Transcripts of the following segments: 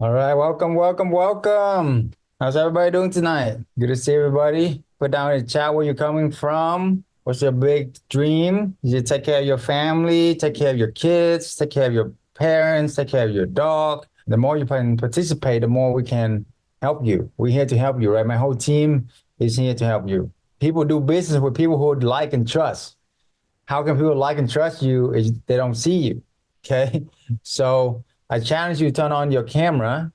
All right, welcome, welcome, welcome. How's everybody doing tonight? Good to see everybody. Put down in the chat where you're coming from. What's your big dream? You take care of your family, take care of your kids, take care of your parents, take care of your dog. The more you can participate, the more we can help you. We're here to help you, right? My whole team is here to help you. People do business with people who like and trust. How can people like and trust you if they don't see you? Okay. So I challenge you to turn on your camera.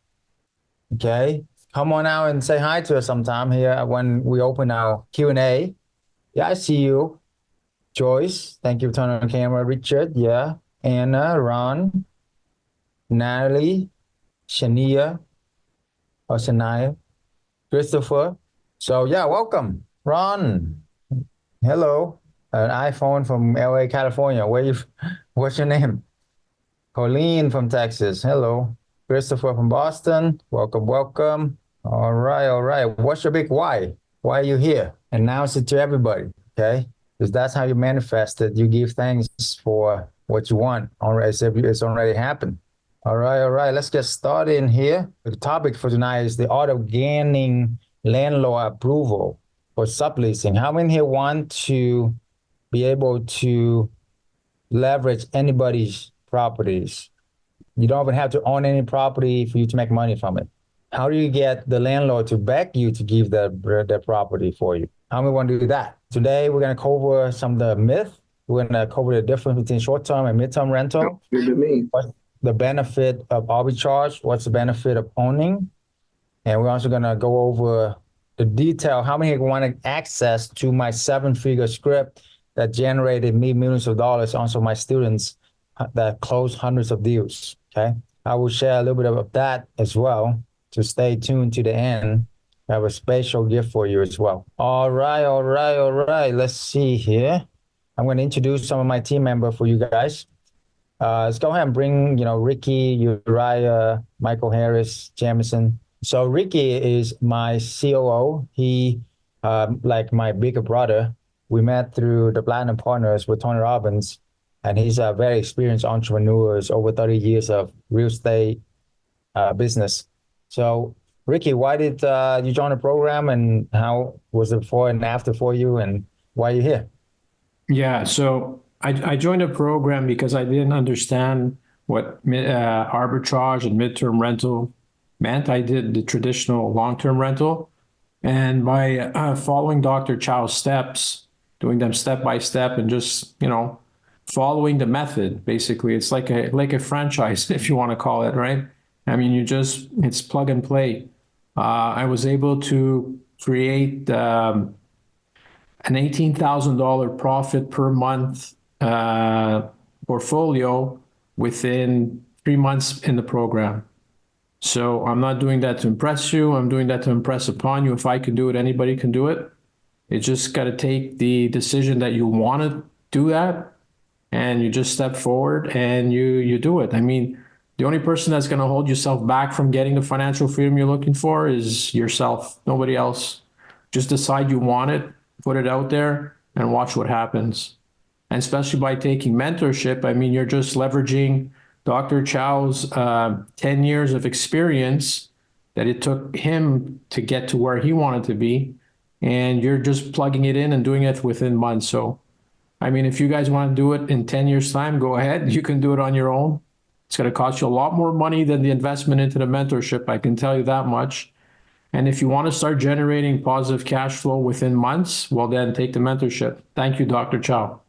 Okay. Come on out and say hi to us sometime here when we open our Q&A. Yeah, I see you. Joyce, thank you for turning on the camera. Richard, yeah. Anna, Ron, Natalie, Shania, or Shania, Christopher. So yeah, welcome. Ron, hello. An iPhone from LA, California. What's your name? Colleen from Texas. Hello. Christopher from Boston. Welcome, welcome. All right, all right. What's your big why? Why are you here? Announce it to everybody, okay? Because that's how you manifest it. You give thanks for what you want, as if it's already happened. All right, all right. Let's get started in here. The topic for tonight is the art of gaining landlord approval for subleasing. How many here want to be able to leverage anybody's properties? You don't even have to own any property for you to make money from it. How do you get the landlord to back you to give the property for you? How many want to do that? Today, we're going to cover some of the myth. We're going to cover the difference between short-term and mid-term rental. Good to me. What's the benefit of arbitrage? What's the benefit of owning? And we're also going to go over the detail. How many want access to my seven-figure script that generated me millions of dollars, also my students that closed hundreds of deals, okay? I will share a little bit of that as well, so stay tuned to the end. I have a special gift for you as well. All right, all right, all right. Let's see here. I'm going to introduce some of my team members for you guys. Let's go ahead and bring, Ricky, Uriah, Michael Harris, Jamison. So Ricky is my COO. He, like my bigger brother, we met through the Platinum Partners with Tony Robbins, and he's a very experienced entrepreneur, over 30 years of real estate business. So Ricky, why did you join the program, and how was it before and after for you, and why are you here? Yeah, so I joined a program because I didn't understand what arbitrage and midterm rental meant. I did the traditional long-term rental, and by following Dr. Chow's steps, doing them step by step, and just following the method. Basically, it's like a franchise, if you want to call it, right? I mean, it's plug and play. I was able to create an $18,000 profit per month portfolio within 3 months in the program. So I'm not doing that to impress you. I'm doing that to impress upon you. If I can do it, anybody can do it. You just got to take the decision that you want to do that, and you just step forward and you do it. I mean, the only person that's going to hold yourself back from getting the financial freedom you're looking for is yourself, nobody else. Just decide you want it, put it out there, and watch what happens. And especially by taking mentorship, I mean, you're just leveraging Dr. Chow's 10 years of experience that it took him to get to where he wanted to be. And you're just plugging it in and doing it within months. So, I mean, if you guys want to do it in 10 years' time, go ahead. You can do it on your own. It's going to cost you a lot more money than the investment into the mentorship. I can tell you that much. And if you want to start generating positive cash flow within months, well, then take the mentorship. Thank you, Dr. Chow.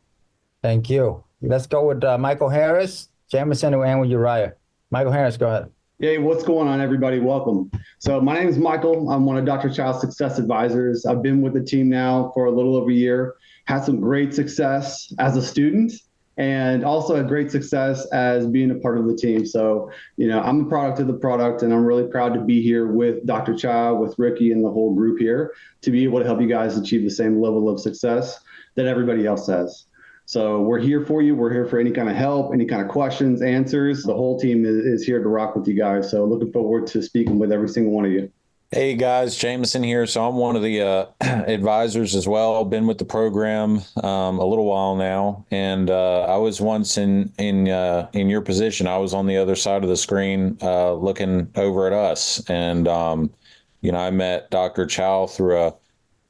Thank you. Let's go with Michael Harris, Jamison, and with Uriah. Michael Harris, go ahead. Hey, what's going on, everybody? Welcome. So my name is Michael. I'm one of Dr. Chow's success advisors. I've been with the team now for a little over a year, had some great success as a student, and also had great success as being a part of the team. So, I'm a product of the product, and I'm really proud to be here with Dr. Chow, with Ricky, and the whole group here to be able to help you guys achieve the same level of success that everybody else has. So we're here for you. We're here for any kind of help, any kind of questions, answers. The whole team is here to rock with you guys. So looking forward to speaking with every single one of you. Hey guys, Jameson here. So I'm one of the advisors as well. Been with the program a little while now, and I was once in your position. I was on the other side of the screen looking over at us, and I met Dr. Chow through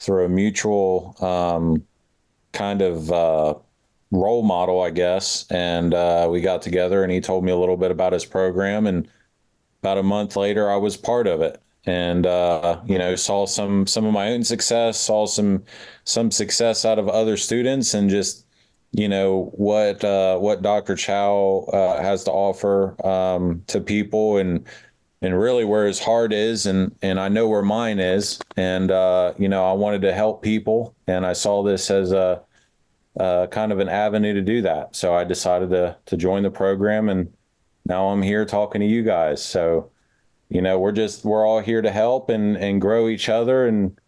a mutual kind of role model, I guess, and we got together, and he told me a little bit about his program, and about a month later, I was part of it, and saw some of my own success, saw some success out of other students, and just what Dr. Chow has to offer to people, and really where his heart is, and I know where mine is, and I wanted to help people, and I saw this as a kind of an avenue to do that. So I decided to join the program, and now I'm here talking to you guys. So, we're all here to help and grow each other and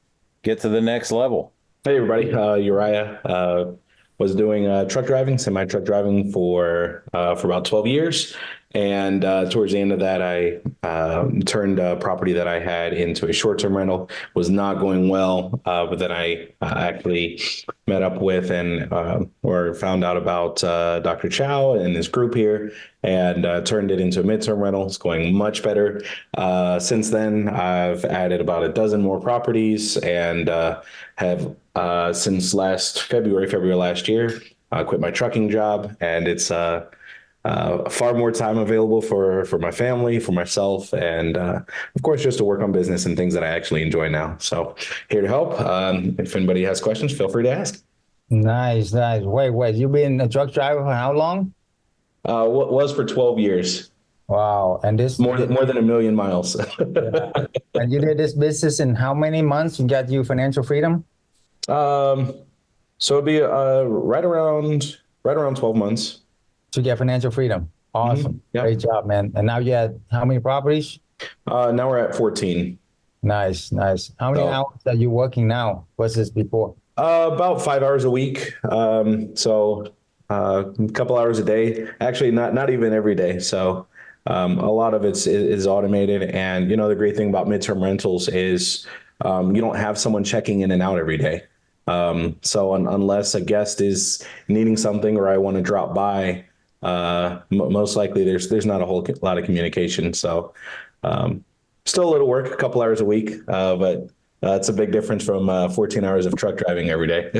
get to the next level. Hey everybody, Uriah was doing truck driving, semi truck driving for about 12 years. And towards the end of that, I turned a property that I had into a short-term rental. Was not going well, but then I actually met up with or found out about Dr. Chow and his group here, and turned it into a midterm rental. It's going much better. Since then, I've added about a dozen more properties, and have since February last year, quit my trucking job, and it's far more time available for my family, for myself, and of course, just to work on business and things that I actually enjoy now. So here to help. If anybody has questions, feel free to ask. Nice. Wait. You've been a truck driver for how long? What was for 12 years. Wow. And this more than 1,000,000 miles. Yeah. And you did this business in how many months? You got you financial freedom? So it'd be right around 12 months. To get financial freedom. Awesome. Mm-hmm. Yep. Great job, man. And now you had how many properties? Now we're at 14. Nice. How many hours are you working now versus before? About 5 hours a week. So a couple hours a day. Actually, not even every day. So a lot of it is automated. And the great thing about midterm rentals is you don't have someone checking in and out every day. So unless a guest is needing something or I want to drop by, most likely there's not a whole lot of communication. So still a little work, a couple hours a week, but it's a big difference from 14 hours of truck driving every day.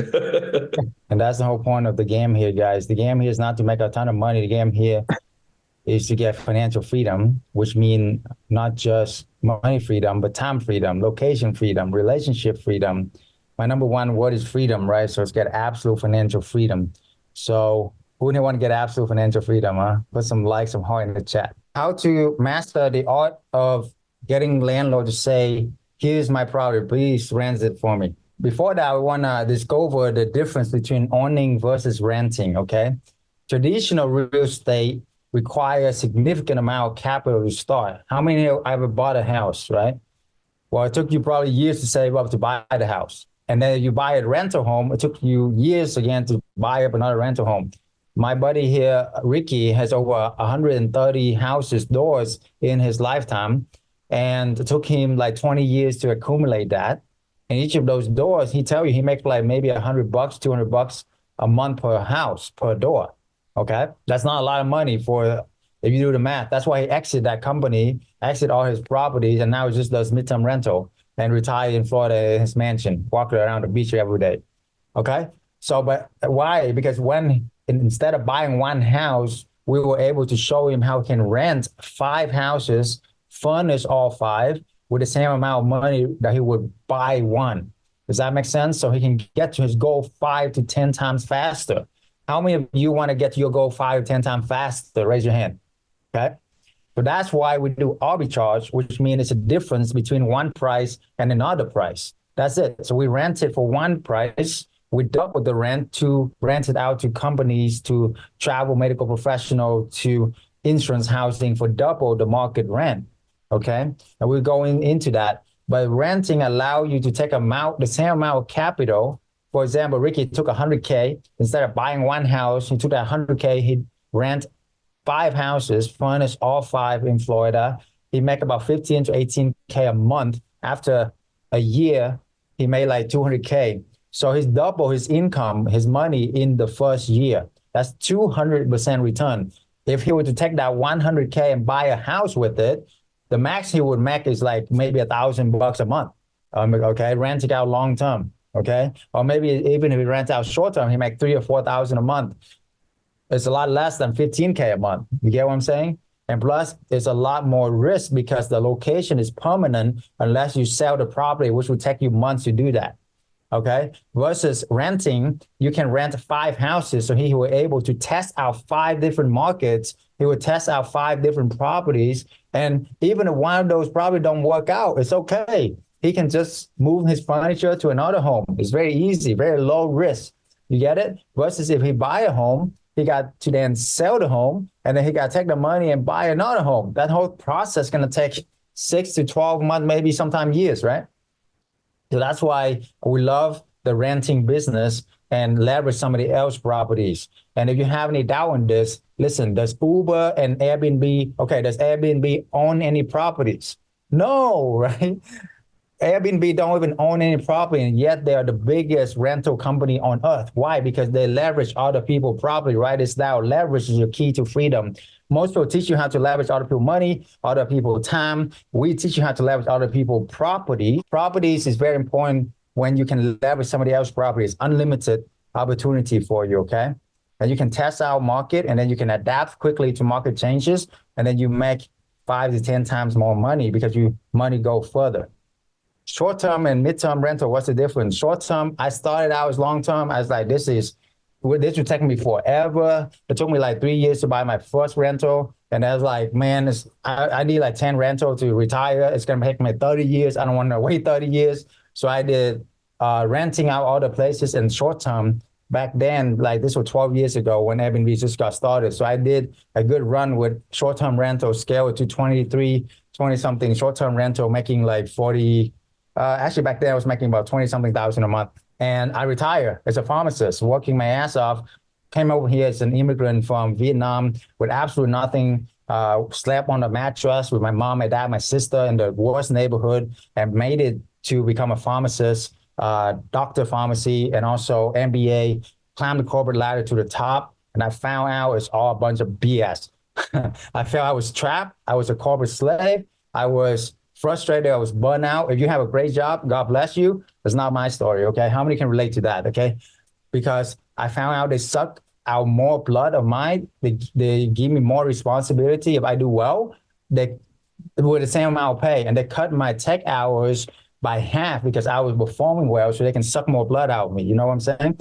And that's the whole point of the game here, guys. The game here is not to make a ton of money. The game here is to get financial freedom, which means not just money freedom, but time freedom, location freedom, relationship freedom. My number one word is freedom, right? So it's get absolute financial freedom. So who wouldn't want to get absolute financial freedom, huh? Put some likes, some heart in the chat. How to master the art of getting landlord to say, here's my property, please rent it for me. Before that, we want to discover the difference between owning versus renting, okay? Traditional real estate requires a significant amount of capital to start. How many have ever bought a house, right? Well, it took you probably years to save up to buy the house. And then you buy a rental home, it took you years again to buy up another rental home. My buddy here, Ricky, has over 130 houses, doors in his lifetime. And it took him like 20 years to accumulate that. And each of those doors, he tell you, he makes like maybe $100, $200 a month per house, per door. Okay. That's not a lot of money if you do the math. That's why he exit that company, exit all his properties, and now he just does midterm rental and retired in Florida in his mansion, walking around the beach every day. Okay. So, but why? Because instead of buying one house, we were able to show him how he can rent 5 houses, furnish all 5 with the same amount of money that he would buy one. Does that make sense? So he can get to his goal 5 to 10 times faster. How many of you want to get to your goal 5 to 10 times faster? Raise your hand. Okay. So that's why we do arbitrage, which means it's a difference between one price and another price. That's it. So we rent it for one price. We double the rent to rent it out to companies, to travel medical professional, to insurance housing for double the market rent. Okay. And we're going into that. But renting allow you to take the same amount of capital. For example, Ricky took $100K. Instead of buying one house, he took that $100K, he'd rent 5 houses, furnish all 5 in Florida. He make about $15 to $18K a month After a year, he made like 200K. So he's double his income, his money in the first year. That's 200% return. If he were to take that 100K and buy a house with it, the max he would make is like maybe $1,000 a month. Okay, renting out long term. Okay, or maybe even if he rents out short term, he make 3,000 or 4,000 a month. It's a lot less than 15K a month. You get what I'm saying? And plus, it's a lot more risk because the location is permanent unless you sell the property, which will take you months to do that. Okay. Versus renting, you can rent 5 houses. So he was able to test out 5 different markets. He would test out 5 different properties. And even if one of those probably don't work out, it's okay. He can just move his furniture to another home. It's very easy, very low risk. You get it? Versus if he buy a home, he got to then sell the home, and then he got to take the money and buy another home. That whole process is going to take 6 to 12 months, maybe sometimes years, right? So that's why we love the renting business and leverage somebody else's properties. And if you have any doubt on this, listen, does Uber and Airbnb, okay, does Airbnb own any properties? No, right? Airbnb don't even own any property, and yet they are the biggest rental company on earth. Why? Because they leverage other people's property. Write this down. Leverage is your key to freedom. Most people teach you how to leverage other people's money, other people's time. We teach you how to leverage other people's property. Properties is very important when you can leverage somebody else's property. It's unlimited opportunity for you, okay? And you can test out market, and then you can adapt quickly to market changes, and then you make 5 to 10 times more money because your money go further. Short-term and mid-term rental, what's the difference? Short-term, I started out as long-term. I was like, this would take me forever. It took me like 3 years to buy my first rental. And I was like, man, I need like 10 rentals to retire. It's going to take me 30 years. I don't want to wait 30 years. So I did renting out other places and short-term. Back then, like this was 12 years ago when Airbnb just got started. So I did a good run with short-term rental, scale it to 20-something short-term rental, making like 40. Actually, back then I was making about 20-something thousand a month. And I retired as a pharmacist, working my ass off. Came over here as an immigrant from Vietnam with absolutely nothing. Slept on a mattress with my mom, my dad, my sister in the worst neighborhood, and made it to become a pharmacist, doctor of pharmacy, and also MBA. Climbed the corporate ladder to the top, and I found out it's all a bunch of BS. I felt I was trapped. I was a corporate slave. I was frustrated. I was burnt out. If you have a great job, God bless you. That's not my story, okay? How many can relate to that, okay? Because I found out they suck out more blood of mine. They give me more responsibility if I do well. They with the same amount of pay, and they cut my tech hours by half because I was performing well, so they can suck more blood out of me. You know what I'm saying?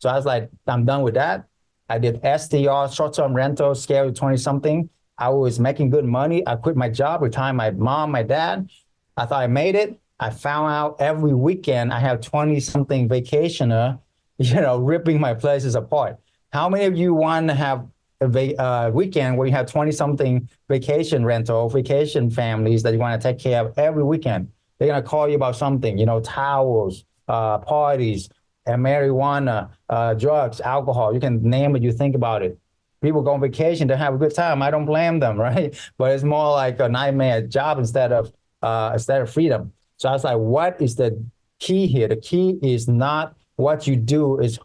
So I was like, I'm done with that. I did STR, short-term rental, scale 20-something. I was making good money. I quit my job, retired my mom, my dad. I thought I made it. I found out every weekend I have 20-something vacationer, ripping my places apart. How many of you want to have a weekend where you have 20-something vacation rental, vacation families that you want to take care of every weekend? They're going to call you about something, towels, parties, and marijuana, drugs, alcohol. You can name it, you think about it. People go on vacation, they have a good time. I don't blame them, right? But it's more like a nightmare job instead of freedom. So I was like, what is the key here? The key is not what you do, is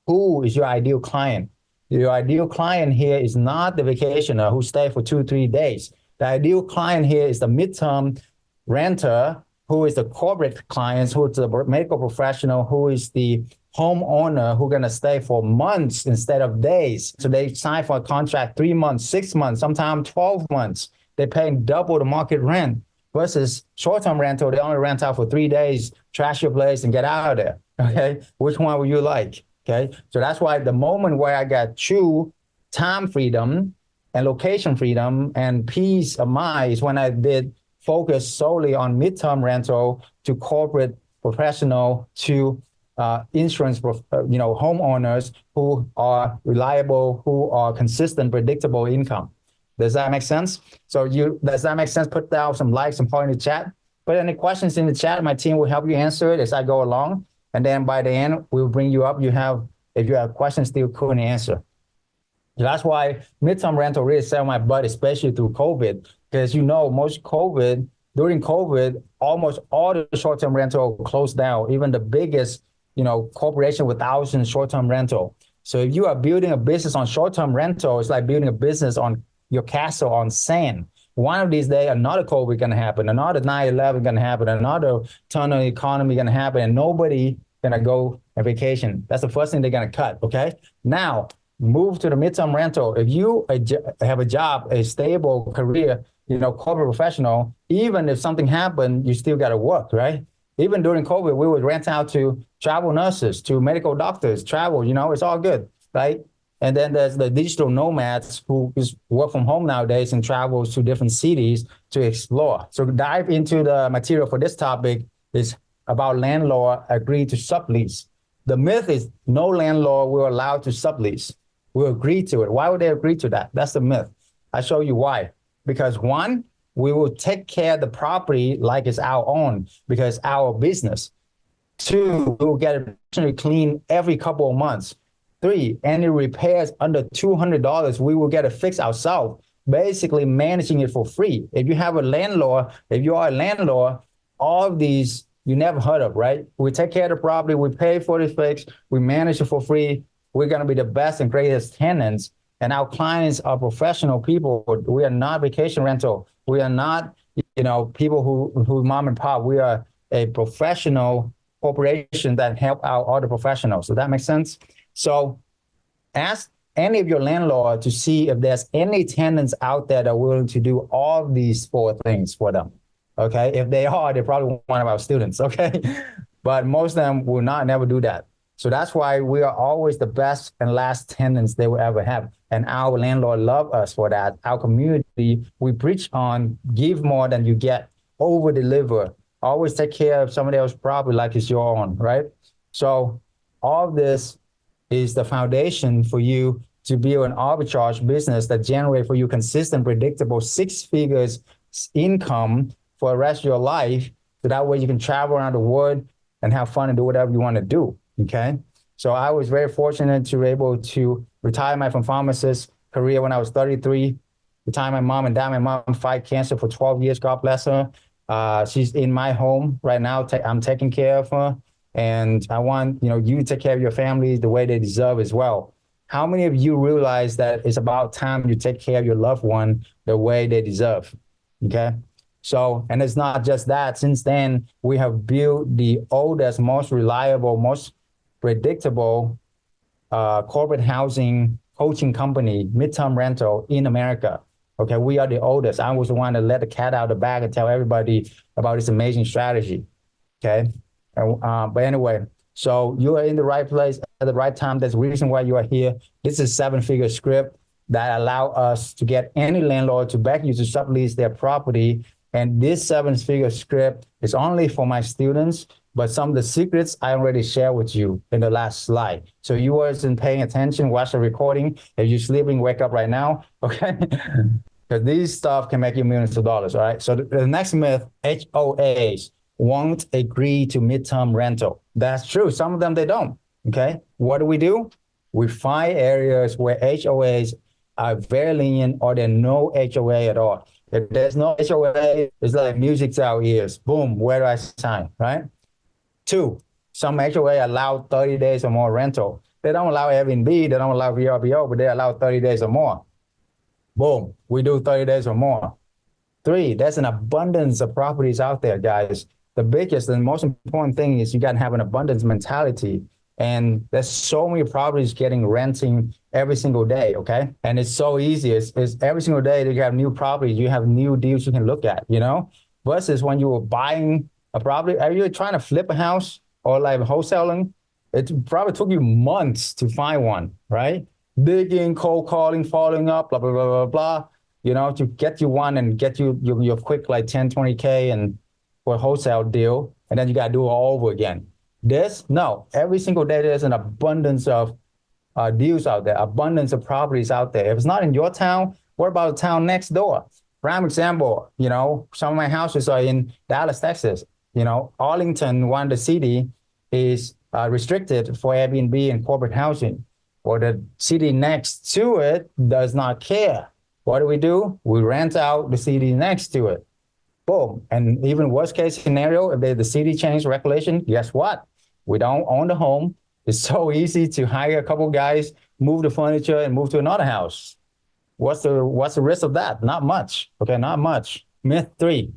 who is your ideal client. Your ideal client here is not the vacationer who stay for 2-3 days. The ideal client here is the midterm renter, who is the corporate clients, who is the medical professional, who is the homeowner who are going to stay for months instead of days. So they sign for a contract 3 months, 6 months, sometimes 12 months. They're paying double the market rent versus short-term rental. They only rent out for 3 days, trash your place and get out of there. Okay. Which one would you like? Okay. So that's why the moment where I got true time freedom and location freedom and peace of mind is when I did focus solely on midterm rental to corporate professional to insurance, homeowners who are reliable, who are consistent, predictable income. Does that make sense? So does that make sense? Put down some likes, some point in the chat. Put any questions in the chat. My team will help you answer it as I go along. And then by the end, we'll bring you up. If you have questions, still couldn't answer. That's why midterm rental really saved my butt, especially through COVID, because most COVID, during COVID, almost all the short-term rental closed down, even the biggest, corporation with thousands short-term rental. So if you are building a business on short-term rental, it's like building a business on your castle on sand. One of these days, another COVID going to happen, another 9/11 going to happen, another ton of economy going to happen, and nobody going to go on vacation. That's the first thing they're going to cut, okay? Now, move to the midterm rental. If you have a job, a stable career, corporate professional, even if something happened, you still got to work, right? Even during COVID, we would rent out to travel nurses, to medical doctors, travel, it's all good, right? And then there's the digital nomads who just work from home nowadays and travels to different cities to explore. So dive into the material for this topic is about landlord agree to sublease. The myth is no landlord will allow to sublease. Will agree to it. Why would they agree to that? That's the myth. I show you why. Because one, we will take care of the property like it's our own because our business. Two, we will get it clean every couple of months. Three, any repairs under $200, we will get it fixed ourselves, basically managing it for free. If you have a landlord, if you are a landlord, all of these you never heard of, right? We take care of the property, we pay for the fix, we manage it for free. We're going to be the best and greatest tenants. And our clients are professional people. We are not vacation rental. We are not, people who mom and pop. We are a professional corporation that help out other professionals. Does that make sense? So ask any of your landlord to see if there's any tenants out there that are willing to do all these four things for them. Okay. If they are, they're probably one of our students. Okay. But most of them will never do that. So that's why we are always the best and last tenants they will ever have. And our landlord love us for that. Our community, we preach on give more than you get, over deliver, always take care of somebody else's property like it's your own, right? So all of this is the foundation for you to build an arbitrage business that generate for you consistent, predictable 6 figures income for the rest of your life. So that way you can travel around the world and have fun and do whatever you want to do. Okay. So I was very fortunate to be able to retire from pharmacist career when I was 33, retire my mom and dad. My mom fight cancer for 12 years. God bless her. She's in my home right now. I'm taking care of her. And I want, you to take care of your family the way they deserve as well. How many of you realize that it's about time you take care of your loved one the way they deserve? Okay. So, and it's not just that. Since then, we have built the oldest, most reliable, most predictable corporate housing coaching company, midterm rental in America. Okay, we are the oldest. I was the one that let the cat out of the bag and tell everybody about this amazing strategy. Okay, but anyway, so you are in the right place at the right time. That's the reason why you are here. This is a 7-figure script that allow us to get any landlord to back you to sublease their property. And this 7-figure script is only for my students, but some of the secrets I already shared with you in the last slide. So you wasn't paying attention, watch the recording. If you're sleeping, wake up right now, okay? Because these stuff can make you millions of dollars, all right? So the next myth, HOAs won't agree to midterm rental. That's true. Some of them, they don't, okay? What do? We find areas where HOAs are very lenient or there's no HOA at all. If there's no HOA, it's like music to our ears. Boom, where do I sign, right? 2, some HOA allow 30 days or more rental. They don't allow Airbnb, they don't allow VRBO, but they allow 30 days or more. Boom, we do 30 days or more. 3, there's an abundance of properties out there, guys. The biggest and most important thing is you got to have an abundance mentality. And there's so many properties renting every single day, okay? And it's so easy. It's every single day that you have new properties, you have new deals you can look at, Versus when you were buying a property, are you trying to flip a house or like wholesaling? It probably took you months to find one, right? Digging, cold calling, following up, blah, blah, blah, blah, blah, to get you one and get you your quick like 10, 20K and for a wholesale deal. And then you got to do it all over again. No, every single day there's an abundance of deals out there, abundance of properties out there. If it's not in your town, what about the town next door? Prime example, some of my houses are in Dallas, Texas. Arlington, one of the city, is restricted for Airbnb and corporate housing. Or the city next to it does not care. What do? We rent out the city next to it. boom. And even worst case scenario, if the city changed regulation, guess what? We don't own the home. It's so easy to hire a couple guys, move the furniture, and move to another house. What's the risk of that? Not much. Okay, not much. Myth 3,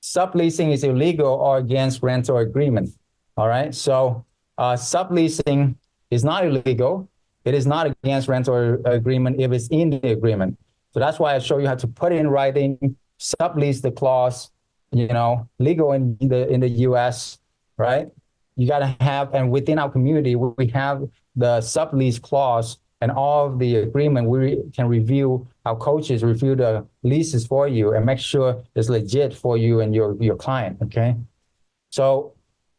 subleasing is illegal or against rental agreement. All right, so subleasing is not illegal. It is not against rental agreement if it's in the agreement. So that's why I show you how to put it in writing, sublease the clause, legal in the US, right? You got to have, and within our community, we have the sublease clause and all of the agreement. We can review, our coaches review the leases for you and make sure it's legit for you and your client, okay? So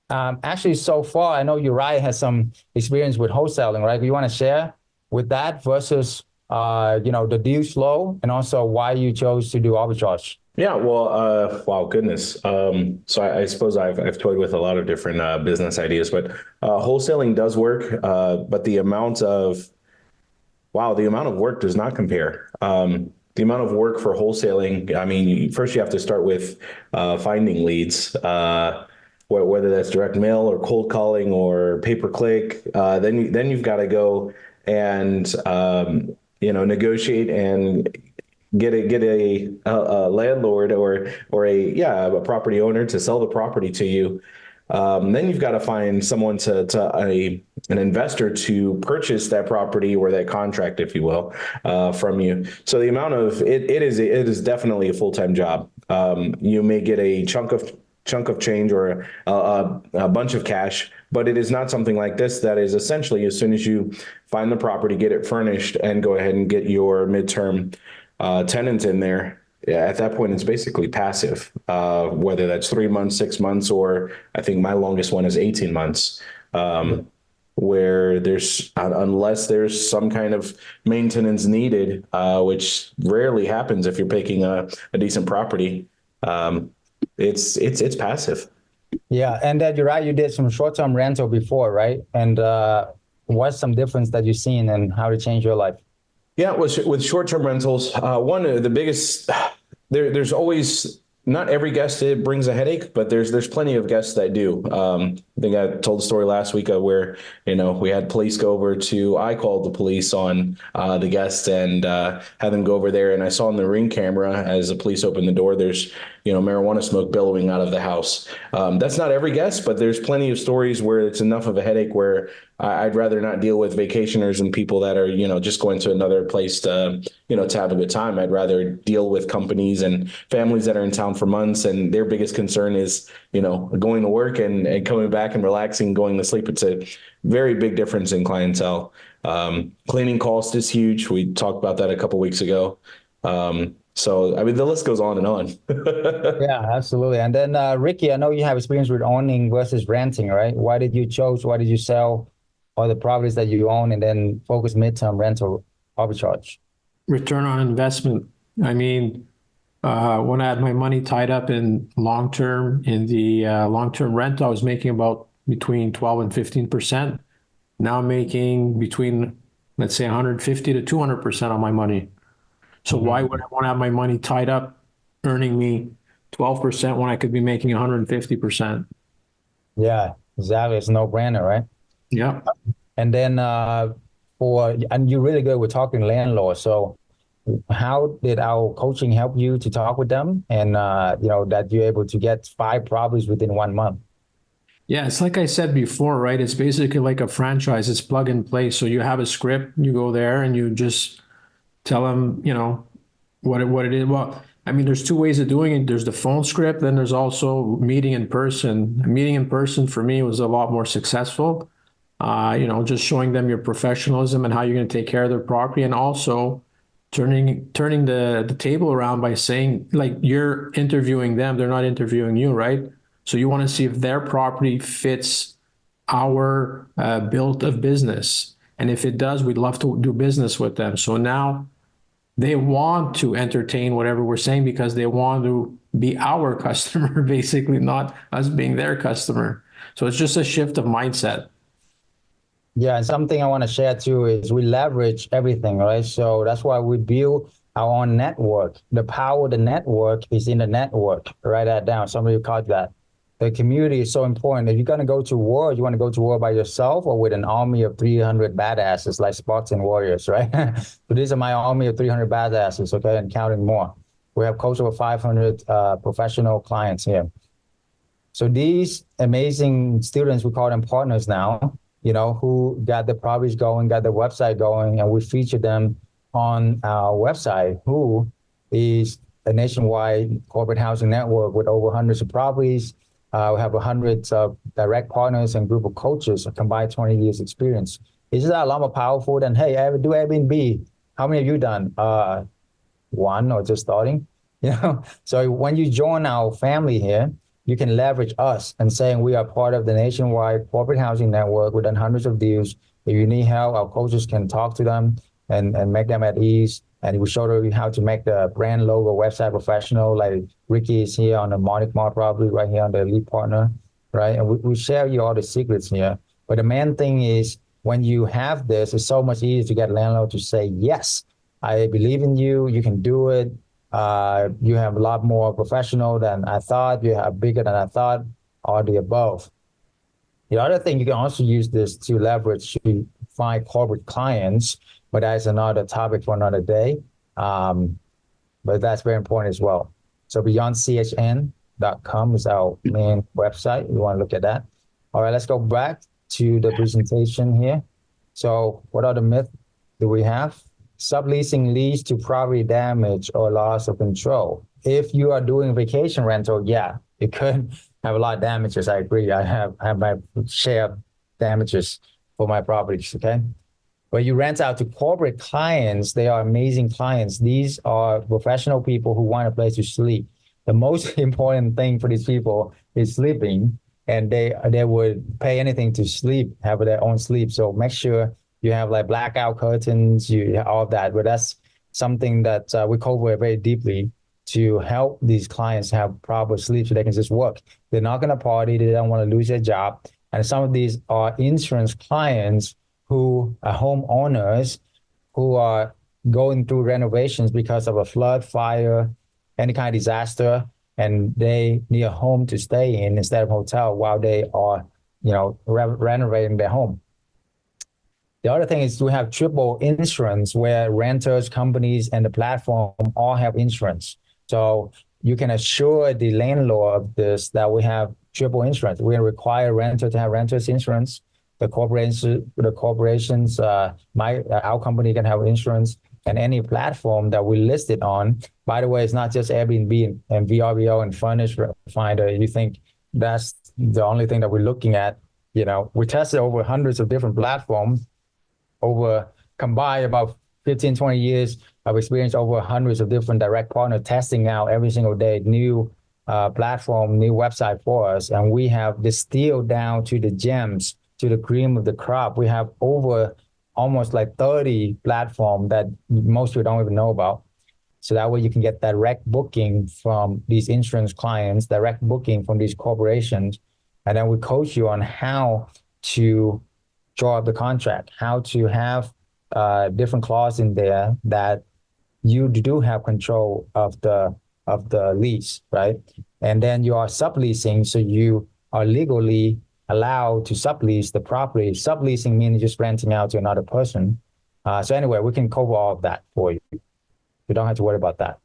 actually, so far, I know Uriah has some experience with wholesaling, right? You want to share with that versus, the deal flow and also why you chose to do arbitrage? Yeah, well, wow, goodness. So I suppose I've toyed with a lot of different business ideas, but wholesaling does work. But the amount of work does not compare. The amount of work for wholesaling, I mean, first you have to start with finding leads, whether that's direct mail or cold calling or pay-per-click. Then you've got to go and negotiate and get a landlord or a property owner to sell the property to you. Then you've got to find someone an investor to purchase that property or that contract, if you will, from you. So the amount of it is definitely a full-time job. You may get a chunk of change or a bunch of cash, but it is not something like this that is essentially as soon as you find the property, get it furnished, and go ahead and get your midterm tenant in there. Yeah, at that point, it's basically passive, whether that's 3 months, 6 months, or I think my longest one is 18 months, where unless there's some kind of maintenance needed, which rarely happens if you're picking a decent property, it's passive. Yeah, and that you're right, you did some short-term rental before, right? And what's some difference that you've seen and how to change your life? Yeah, with short-term rentals, one of the biggest, there's always, not every guest it brings a headache, but there's plenty of guests that do. I think I told the story last week where, we had police go over I called the police on the guests and had them go over there. And I saw on the Ring camera as the police opened the door, there's, marijuana smoke billowing out of the house. That's not every guest, but there's plenty of stories where it's enough of a headache where I'd rather not deal with vacationers and people that are, just going to another place to, to have a good time. I'd rather deal with companies and families that are in town for months. And their biggest concern is, going to work and coming back and relaxing, going to sleep. It's a very big difference in clientele. Cleaning cost is huge. We talked about that a couple of weeks ago. So, I mean, the list goes on and on. Yeah, absolutely. And then, Ricky, I know you have experience with owning versus renting, right? Why did you sell all the properties that you own and then focus midterm rental arbitrage? Return on investment. I mean, when I had my money tied up in long-term rental, I was making about between 12 and 15%. Now I'm making between, let's say, 150 to 200% on my money. So why would I want to have my money tied up earning me 12% when I could be making 150%? Yeah, exactly. It's a no-brainer, right? Yeah. And then and you're really good with talking landlords. So how did our coaching help you to talk with them and, that you're able to get 5 properties within 1 month? Yeah, it's like I said before, right? It's basically like a franchise. It's plug and play. So you have a script, you go there and you just tell them, what it is. Well, I mean, there's 2 ways of doing it. There's the phone script, then there's also meeting in person. Meeting in person for me was a lot more successful. Just showing them your professionalism and how you're going to take care of their property, and also turning the table around by saying, like, you're interviewing them, they're not interviewing you, right? So you want to see if their property fits our build of business. And if it does, we'd love to do business with them. So now they want to entertain whatever we're saying because they want to be our customer, basically, not us being their customer. So it's just a shift of mindset. Yeah, and something I want to share too is we leverage everything, right? So that's why we build our own network. The power of the network is in the network. Write that down. Somebody caught that. The community is so important. If you're going to go to war, you want to go to war by yourself or with an army of 300 badasses like Spartan warriors, right? So these are my army of 300 badasses, okay, and counting more. We have close over 500 professional clients here. So these amazing students, we call them partners now, who got the properties going, got the website going, and we feature them on our website, who is a nationwide corporate housing network with over hundreds of properties. We have hundreds of direct partners and group of coaches, a combined 20 years experience. Isn't that a lot more powerful than, hey, I ever do Airbnb? How many have you done? One or just starting? So when you join our family here, you can leverage us and saying we are part of the nationwide corporate housing network. We've done hundreds of deals. If you need help, our coaches can talk to them and make them at ease. And we show you how to make the brand logo website professional. Like Ricky is here on the Monarch Mall property right here on the lead partner, right? And we share you all the secrets here. But the main thing is when you have this, it's so much easier to get a landlord to say, yes, I believe in you. You can do it. You have a lot more professional than I thought. You have bigger than I thought, all the above. The other thing, you can also use this to leverage to find corporate clients, but that's another topic for another day. But that's very important as well. So beyondchn.com is our main website. You want to look at that. All right, let's go back to the presentation here. So what other myths do we have? Subleasing leads to property damage or loss of control. If you are doing vacation rental, yeah, it could have a lot of damages. I agree. I have my share of damages for my properties, okay? But you rent out to corporate clients, they are amazing clients. These are professional people who want a place to sleep. The most important thing for these people is sleeping, and they would pay anything to sleep, have their own sleep. So make sure you have like blackout curtains, all of that. But that's something that we cover very deeply to help these clients have proper sleep so they can just work. They're not going to party. They don't want to lose their job. And some of these are insurance clients who are homeowners who are going through renovations because of a flood, fire, any kind of disaster, and they need a home to stay in instead of a hotel while they are, renovating their home. The other thing is we have triple insurance where renters, companies, and the platform all have insurance. So you can assure the landlord of this that we have triple insurance. We require renter to have renter's insurance. The corporations, our company can have insurance, and any platform that we listed on. By the way, it's not just Airbnb and VRBO and Furnish Finder. You think that's the only thing that we're looking at? We tested over hundreds of different platforms. Combined about 15, 20 years of experience, over hundreds of different direct partners testing out every single day, new platform, new website for us. And we have distilled down to the gems, to the cream of the crop. We have over almost like 30 platforms that most people don't even know about. So that way you can get direct booking from these insurance clients, direct booking from these corporations. And then we coach you on how to draw up the contract, how to have different clauses in there that you do have control of the lease, right? And then you are subleasing, so you are legally allowed to sublease the property. Subleasing means just renting out to another person. So anyway, we can cover all of that for you. You don't have to worry about that.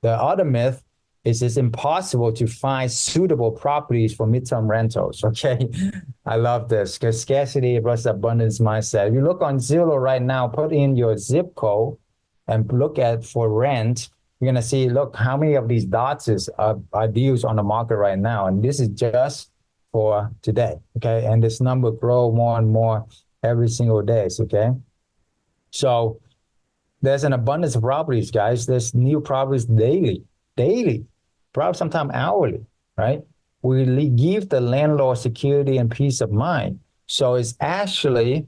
The other myth is it's impossible to find suitable properties for midterm rentals, okay? I love this because scarcity versus abundance mindset. If you look on Zillow right now, put in your zip code and look at for rent, you're going to see, look, how many of these dots are deals on the market right now. And this is just for today, okay? And this number grow more and more every single day, okay? So there's an abundance of properties, guys. There's new properties daily, probably sometime hourly, right? We give the landlord security and peace of mind. So it's actually,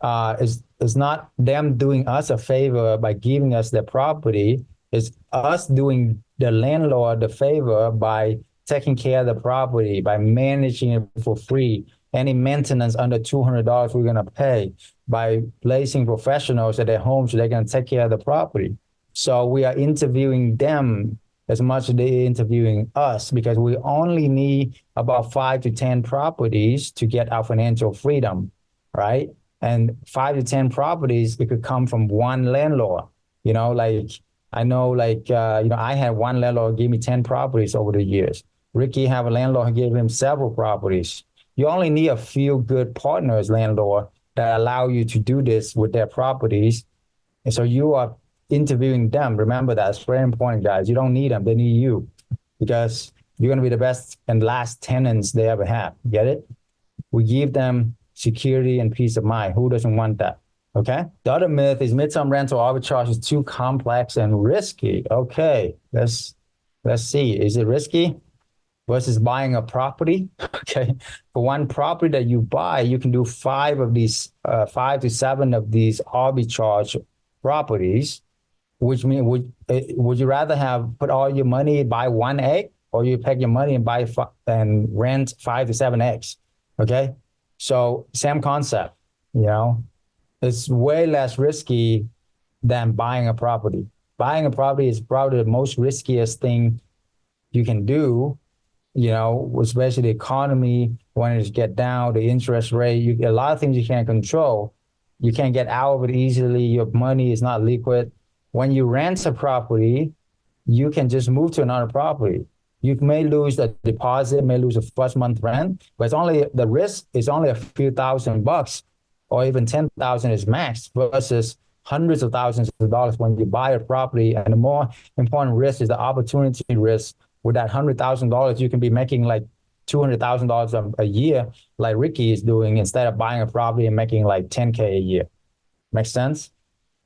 it's not them doing us a favor by giving us the property. It's us doing the landlord the favor by taking care of the property, by managing it for free. Any maintenance under $200 we're going to pay, by placing professionals at their home so they're going to take care of the property. So we are interviewing them as much as they're interviewing us because we only need about 5 to 10 properties to get our financial freedom, right? And 5 to 10 properties, it could come from one landlord. Like I know, like I had one landlord give me 10 properties over the years. Ricky have a landlord who gave him several properties. You only need a few good partners, landlord, that allow you to do this with their properties. And so you are interviewing them. Remember that. It's very important, guys. You don't need them. They need you because you're going to be the best and last tenants they ever have. Get it? We give them security and peace of mind. Who doesn't want that? Okay. The other myth is midterm rental arbitrage is too complex and risky. Okay. Let's see. Is it risky versus buying a property? Okay. For one property that you buy, you can do 5 to 7 of these arbitrage properties, which means would you rather have put all your money buy one egg, or you pack your money and buy and rent 5 to 7 eggs? Okay. So same concept, it's way less risky than buying a property. Buying a property is probably the most riskiest thing you can do, especially the economy, when it get down, the interest rate, a lot of things you can't control. You can't get out of it easily. Your money is not liquid. When you rent a property, you can just move to another property. You may lose the deposit, may lose the first month rent, but the risk is only a few $1,000 or even 10,000 is max versus hundreds of thousands of dollars when you buy a property. And the more important risk is the opportunity risk. With that $100,000, you can be making like $200,000 a year, like Ricky is doing, instead of buying a property and making like 10K a year. Makes sense?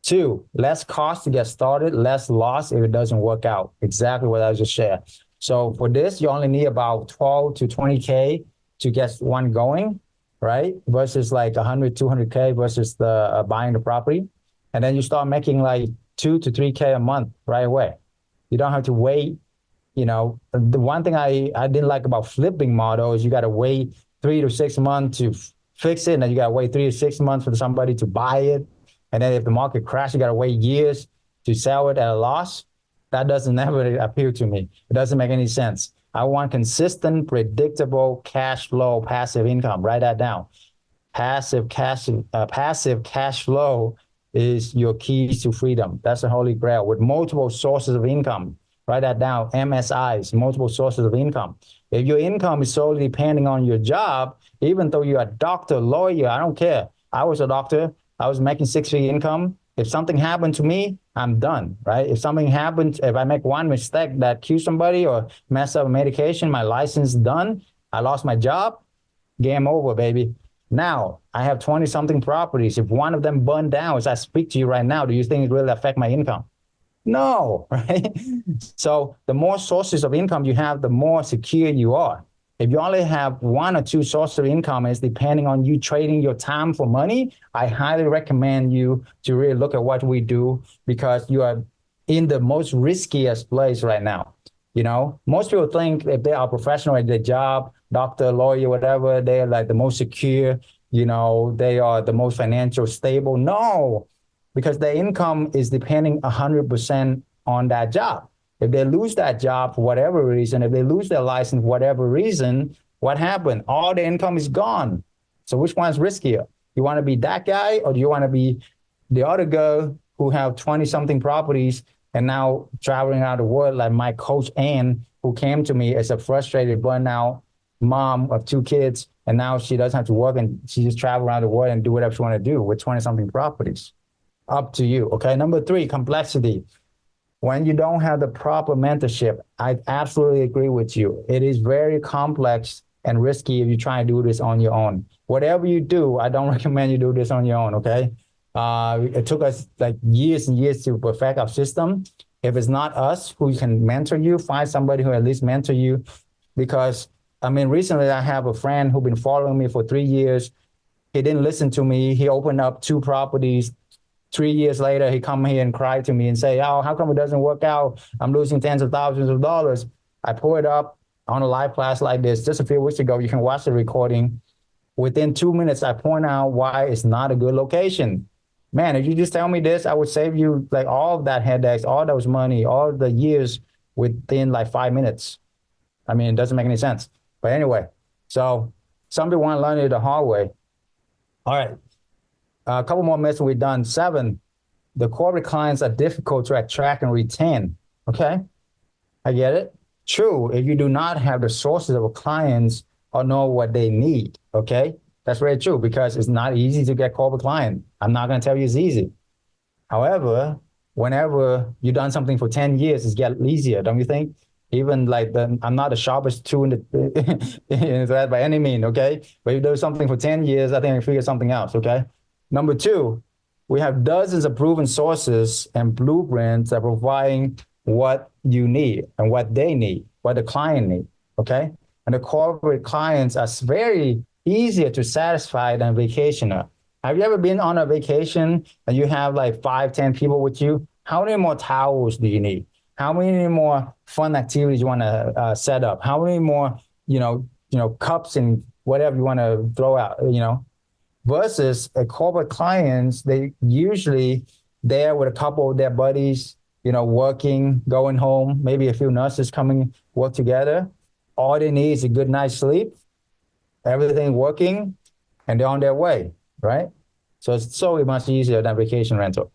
2, less cost to get started, less loss if it doesn't work out. Exactly what I just shared. So for this, you only need about 12 to 20K to get one going, right? Versus like 100, 200K versus the buying the property. And then you start making like 2 to 3K a month right away. You don't have to wait. The one thing I didn't like about flipping model is you got to wait 3 to 6 months to fix it. And then you got to wait 3 to 6 months for somebody to buy it. And then if the market crashes, you got to wait years to sell it at a loss. That doesn't ever appeal to me. It doesn't make any sense. I want consistent, predictable cash flow, passive income. Write that down. Passive cash flow is your keys to freedom. That's the holy grail with multiple sources of income. Write that down. MSIs, multiple sources of income. If your income is solely depending on your job, even though you're a doctor, lawyer, I don't care. I was a doctor. I was making 6-figure income. If something happened to me, I'm done, right? If something happens, if I make one mistake that kills somebody or mess up a medication, my license done, I lost my job, game over, baby. Now, I have 20-something properties. If one of them burned down as I speak to you right now, do you think it really affect my income? No, right? So the more sources of income you have, the more secure you are. If you only have 1 or 2 sources of income, and it's depending on you trading your time for money, I highly recommend you to really look at what we do because you are in the most riskiest place right now. Most people think if they are professional at their job, doctor, lawyer, whatever, they're like the most secure, they are the most financial stable. No, because their income is depending 100% on that job. If they lose that job for whatever reason, if they lose their license for whatever reason, what happened? All the income is gone. So which one's riskier? You want to be that guy, or do you want to be the other girl who have 20-something properties and now traveling around the world like my coach Ann, who came to me as a frustrated, burnout mom of 2 kids, and now she doesn't have to work and she just travel around the world and do whatever she want to do with 20-something properties. Up to you. Okay. Number 3, complexity. When you don't have the proper mentorship, I absolutely agree with you. It is very complex and risky if you try to do this on your own. Whatever you do, I don't recommend you do this on your own. Okay. It took us like years and years to perfect our system. If it's not us who can mentor you, find somebody who at least mentor you. Because recently I have a friend who's been following me for 3 years. He didn't listen to me. He opened up 2 properties. 3 years later, he come here and cry to me and say, "Oh, how come it doesn't work out? I'm losing tens of thousands of dollars." I pull it up on a live class like this just a few weeks ago. You can watch the recording. Within 2 minutes, I point out why it's not a good location. man, if you just tell me this, I would save you like all of that headaches, all those money, all the years within like 5 minutes. I mean, it doesn't make any sense. But anyway, so some people want to learn it the hard way. All right. A couple more myths we've done. 7, the corporate clients are difficult to attract and retain. Okay. I get it. True, if you do not have the sources of clients or know what they need. Okay. That's very true because it's not easy to get corporate client. I'm not going to tell you it's easy. However, whenever you've done something for 10 years, it's get easier, don't you think? Even like I'm not the sharpest tool in that by any means, okay? But if you do something for 10 years, I think I can figure something else, okay? Number 2, we have dozens of proven sources and blueprints that providing what you need and what they need, what the client need, okay? And the corporate clients are very easier to satisfy than vacationer. Have you ever been on a vacation and you have like 5, 10 people with you? How many more towels do you need? How many more fun activities you want to set up? How many more, cups and whatever you want to throw out, versus a corporate clients, they usually there with a couple of their buddies, working, going home, maybe a few nurses coming work together. All they need is a good night's sleep, everything working, and they're on their way, right? So it's so much easier than vacation rental.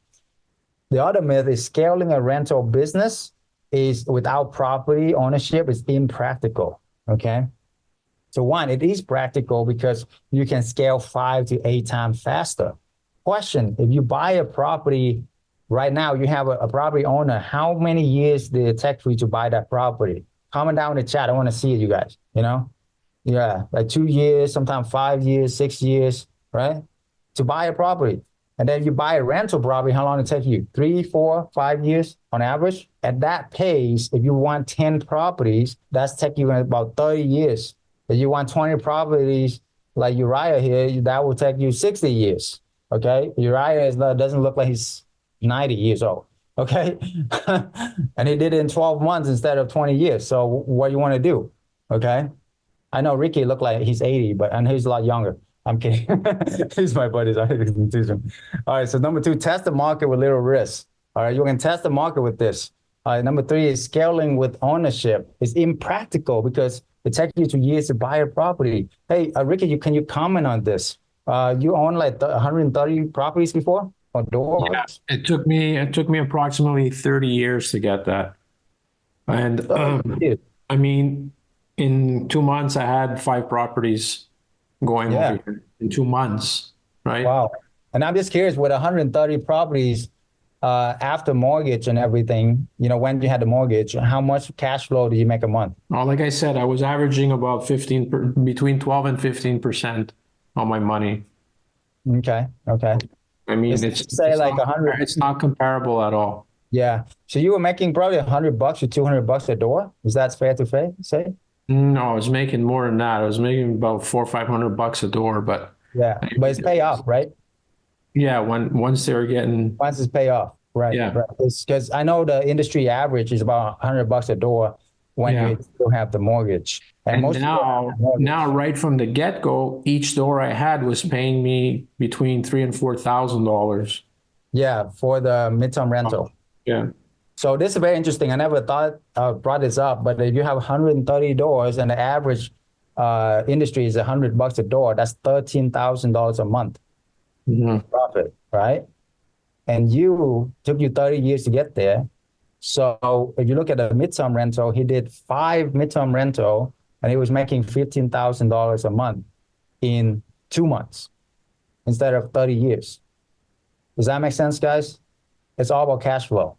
The other myth is scaling a rental business is without property ownership is impractical, okay? So 1, it is practical because you can scale 5 to 8 times faster. Question, if you buy a property right now, you have a property owner, how many years did it take for you to buy that property? Comment down in the chat, I want to see it, you guys, Yeah, like 2 years, sometimes 5 years, 6 years, right? To buy a property. And then you buy a rental property, how long it take you? 3, 4, 5 years on average? At that pace, if you want 10 properties, that's taking you about 30 years. If you want 20 properties like Uriah here, that will take you 60 years, okay? Uriah doesn't look like he's 90 years old, okay? And he did it in 12 months instead of 20 years. So what do you want to do, okay? I know Ricky looked like he's 80, and he's a lot younger. I'm kidding. He's my buddy. So I can teach him. All right. So number 2, test the market with little risk. All right. You can test the market with this. All right. Number 3 is scaling with ownership. It's impractical because it takes you 2 years to buy a property. Hey, Ricky, can you comment on this? You own like 130 properties before? Or doors? Yeah, it took me approximately 30 years to get that. And I mean, in 2 months, I had 5 properties going over here in 2 months, right? Wow. And I'm just curious, with 130 properties after mortgage and everything, when you had the mortgage, how much cash flow did you make a month? Well, like I said, I was averaging about between 12 and 15% on my money. Okay. I mean, it's like 100. It's not comparable at all. Yeah. So you were making probably $100 or $200 a door. Is that fair to say? No, I was making more than that. I was making about $400 or $500 a door, but yeah, but it's pay off, right? Yeah, once it's pay off, right? Yeah, right. It's because I know the industry average is about $100 a door when you still have the mortgage. And now, right from the get-go, each door I had was paying me between $3,000 and $4,000. Yeah, for the midterm rental. Yeah. So this is very interesting. I never thought brought this up, but if you have 130 doors and the average industry is $100 a door, that's $13,000 a month profit, right? And took you 30 years to get there. So if you look at the midterm rental, he did 5 midterm rental and he was making $15,000 a month in 2 months instead of 30 years. Does that make sense, guys? It's all about cash flow.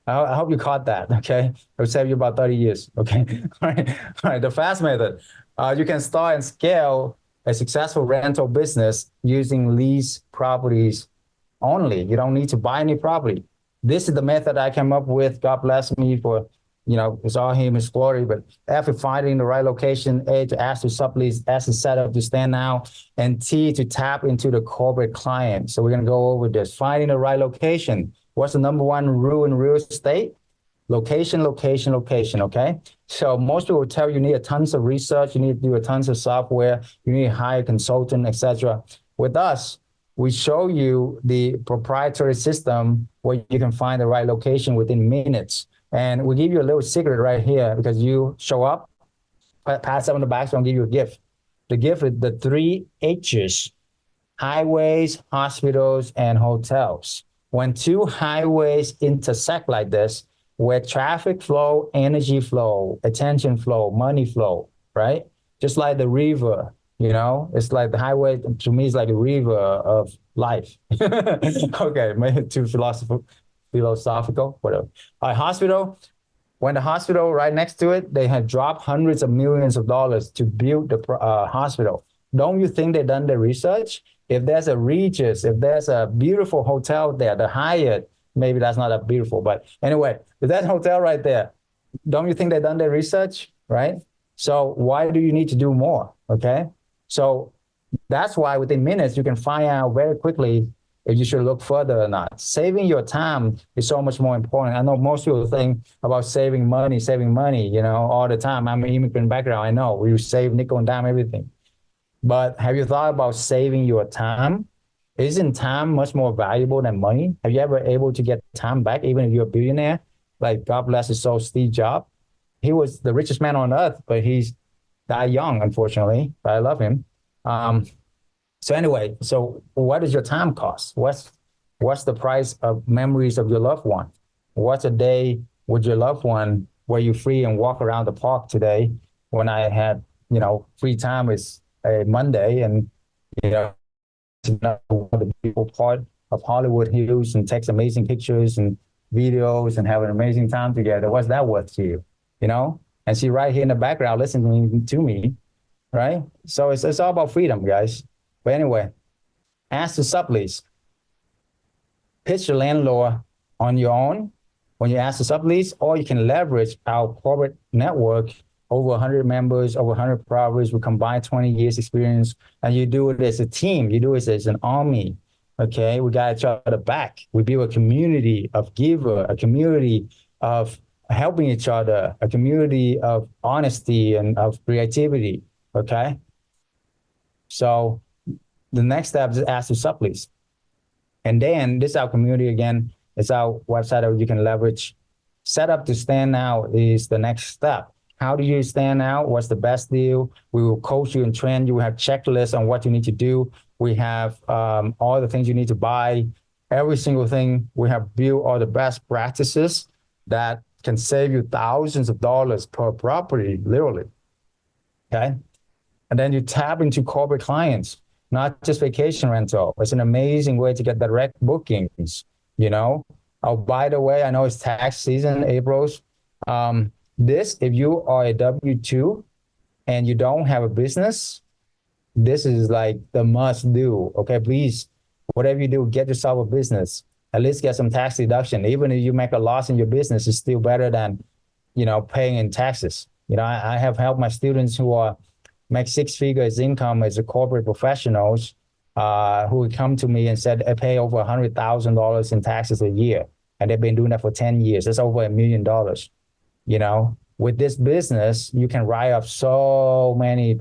I hope you caught that, okay? It'll save you about 30 years, okay? All right. The fast method. You can start and scale a successful rental business using lease properties only. You don't need to buy any property. This is the method I came up with. God bless me for, it's all him, his glory. But after finding the right location, A, to ask to sublease, S, to set up to stand out, and T, to tap into the corporate client. So we're going to go over this. Finding the right location. What's the number 1 rule in real estate? Location, location, location, okay? So most people will tell you need a tons of research, you need to do a tons of software, you need to hire a consultant, etc. With us, we show you the proprietary system where you can find the right location within minutes. And we give you a little secret right here because you show up, pass up on the back, so I'll give you a gift. The gift is the 3 H's: highways, hospitals, and hotels. When two highways intersect like this, where traffic flow, energy flow, attention flow, money flow, right? Just like the river, it's like the highway to me is like a river of life. Okay, maybe too philosophical, whatever. All right, hospital. When the hospital right next to it, they had dropped hundreds of millions of dollars to build the hospital. Don't you think they've done the research? If there's a Regis, if there's a beautiful hotel there, the Hyatt, maybe that's not that beautiful, but anyway, if that hotel right there, don't you think they've done their research, right? So why do you need to do more, okay? So that's why within minutes, you can find out very quickly if you should look further or not. Saving your time is so much more important. I know most people think about saving money, all the time. I'm an immigrant background. I know we save nickel and dime everything. But have you thought about saving your time? Isn't time much more valuable than money? Have you ever able to get time back, even if you're a billionaire? Like, God bless his soul, Steve Jobs. He was the richest man on earth, but he's died young, unfortunately. But I love him. So anyway, so what does your time cost? What's the price of memories of your loved one? What's a day with your loved one where you're free and walk around the park today? When I had, free time is a Monday, and the people part of Hollywood Hills and takes amazing pictures and videos and have an amazing time together. What's that worth to you? And she right here in the background listening to me, right? So it's all about freedom, guys. But anyway, ask to sublease. Pitch your landlord on your own when you ask to sublease, or you can leverage our corporate network, over 100 members, over 100 properties with combined 20 years experience, and you do it as a team. You do it as an army, okay? We got each other back. We build a community of giver, a community of helping each other, a community of honesty and of creativity, okay? So the next step is ask to sublease. And then this is our community again. It's our website that you can leverage. Set up to stand out is the next step. How do you stand out? What's the best deal? We will coach you and train you. We have checklists on what you need to do. We have all the things you need to buy, every single thing. We have built all the best practices that can save you thousands of dollars per property, literally, okay? And then you tap into corporate clients, not just vacation rental. It's an amazing way to get direct bookings, Oh, by the way, I know it's tax season, April's. If you are a W-2 and you don't have a business, this is like the must do, okay? Please, whatever you do, get yourself a business. At least get some tax deduction. Even if you make a loss in your business, it's still better than, paying in taxes. I have helped my students who make 6 figures income as a corporate professionals who would come to me and said, I pay over $100,000 in taxes a year. And they've been doing that for 10 years. That's over $1 million. With this business, you can write up so many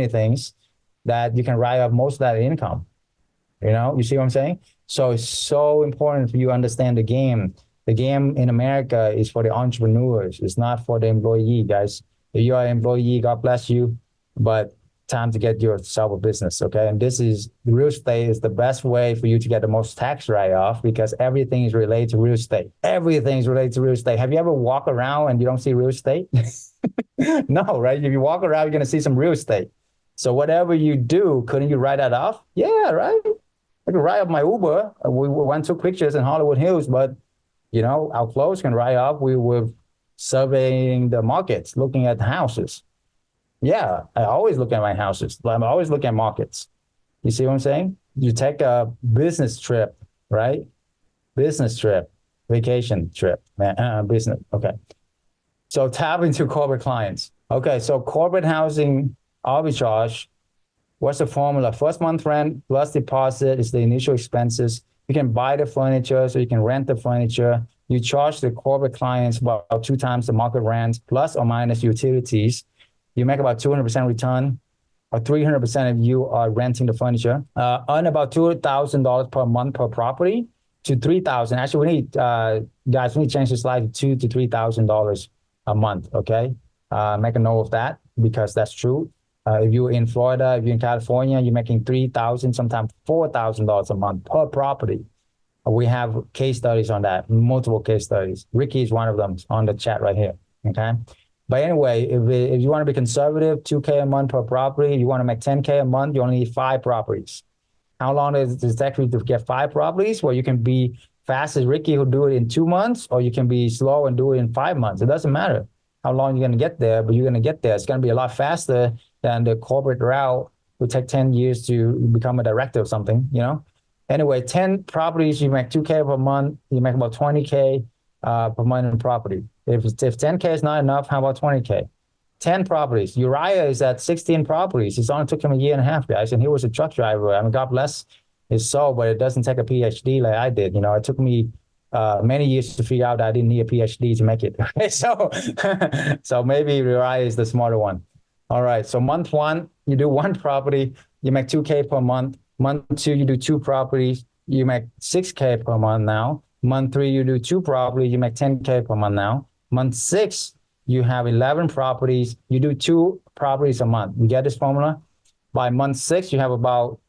things that you can write up most of that income. You see what I'm saying? So it's so important for you to understand the game. The game in America is for the entrepreneurs. It's not for the employee, guys. If you are an employee, God bless you, but time to get yourself a business, okay? And real estate is the best way for you to get the most tax write-off because everything is related to real estate. Everything is related to real estate. Have you ever walked around and you don't see real estate? No, right? If you walk around, you're going to see some real estate. So whatever you do, couldn't you write that off? Yeah, right? I can write up my Uber. We went took pictures in Hollywood Hills, but our clothes can write off. We were surveying the markets, looking at houses. Yeah, I always look at my houses. I'm always looking at markets. You see what I'm saying? You take a business trip, right? Business trip, vacation trip, business. Okay. So tap into corporate clients. Okay, so corporate housing arbitrage. What's the formula? First month rent plus deposit is the initial expenses. You can buy the furniture, so you can rent the furniture. You charge the corporate clients about 2 times the market rent, plus or minus utilities. You make about 200% return. or 300% of you are renting the furniture. Earn about $2,000 per month per property to $3,000. Actually, we need guys, we need to change the slide to $2,000 to $3,000 a month. Okay, make a note of that because that's true. If you're in Florida, if you're in California, you're making $3,000, sometimes $4,000 a month per property. We have case studies on that, multiple case studies. Ricky is one of them on the chat right here. Okay. But anyway, if you want to be conservative, $2K a month per property, you want to make $10K a month, you only need 5 properties. How long does it take you to get 5 properties? Well, you can be fast as Ricky, who do it in 2 months, or you can be slow and do it in 5 months. It doesn't matter how long you're going to get there, but you're going to get there. It's going to be a lot faster than the corporate route. It would take 10 years to become a director or something, you know? Anyway, 10 properties, you make 2K per month, you make about 20K per month in property. If 10K is not enough, how about 20K? 10 properties. Uriah is at 16 properties. It only took him a year and a half, guys, and he was a truck driver. I mean, God bless his soul, but it doesn't take a PhD like I did. You know, it took me many years to figure out that I didn't need a PhD to make it. So maybe Uriah is the smarter one. All right, so month 1, you do 1 property, you make 2K per month. Month 2, you do 2 properties, you make 6K per month now. Month 3, you do 2 properties, you make 10K per month now. Month 6, you have 11 properties, you do 2 properties a month. You get this formula? By month 6, you have about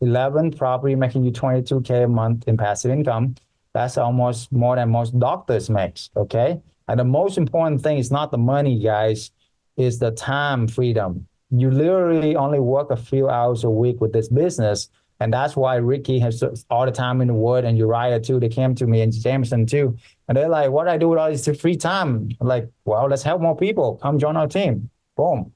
11 property making you 22K a month in passive income. That's almost more than most doctors make, okay? And the most important thing is not the money, guys, is the time freedom. You literally only work a few hours a week with this business. And that's why Ricky has all the time in the world, and Uriah too. They came to me, and Jameson too. And they're like, what do I do with all this free time? I'm like, well, let's help more people. Come join our team. Boom.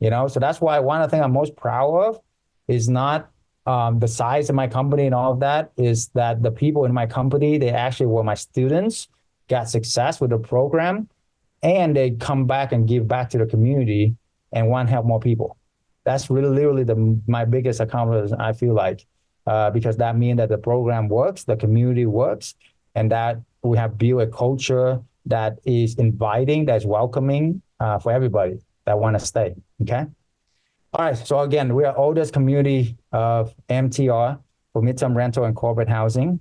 You know, so that's why one of the things I'm most proud of is not the size of my company and all of that, is that the people in my company, they actually were my students, got success with the program, and they come back and give back to the community and want to help more people. That's really literally my biggest accomplishment, I feel like, because that means that the program works, the community works, and that we have built a culture that is inviting, that's welcoming for everybody that want to stay, okay? All right, so again, we are oldest community of MTR for midterm rental and corporate housing.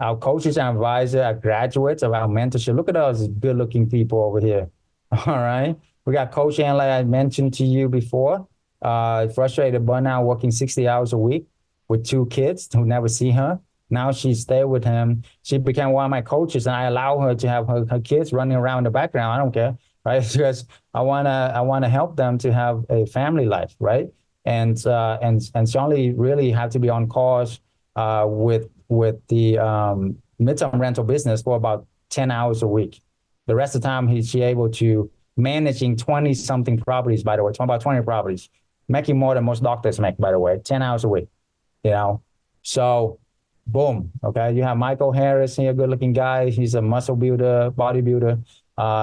Our coaches and advisors are graduates of our mentorship. Look at those good-looking people over here, all right? We got Coach Ann, like I mentioned to you before, frustrated burnout, working 60 hours a week with 2 kids who never see her. Now she stayed with him. She became one of my coaches, and I allow her to have her kids running around in the background. I don't care, right? Because I wanna help them to have a family life, right? And she only really had to be on course with the midterm rental business for about 10 hours a week. The rest of the time, she able to managing 20-something properties, by the way, about 20 properties, making more than most doctors make, by the way, 10 hours a week, you know? So, boom, okay? You have Michael Harris here, good-looking guy. He's a muscle builder, bodybuilder.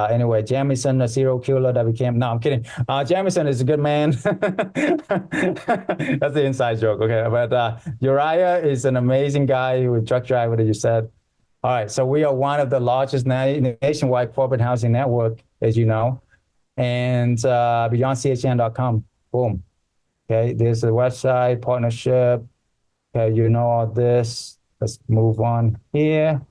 Anyway, Jamison, a serial killer that became, no, I'm kidding. Jamison is a good man. That's the inside joke, okay? But Uriah is an amazing guy who is a truck driver, that you said. All right, so we are one of the largest nationwide corporate housing network, as you know, and beyondchn.com, boom. Okay, there's a website, partnership. Okay, you know all this. Let's move on here,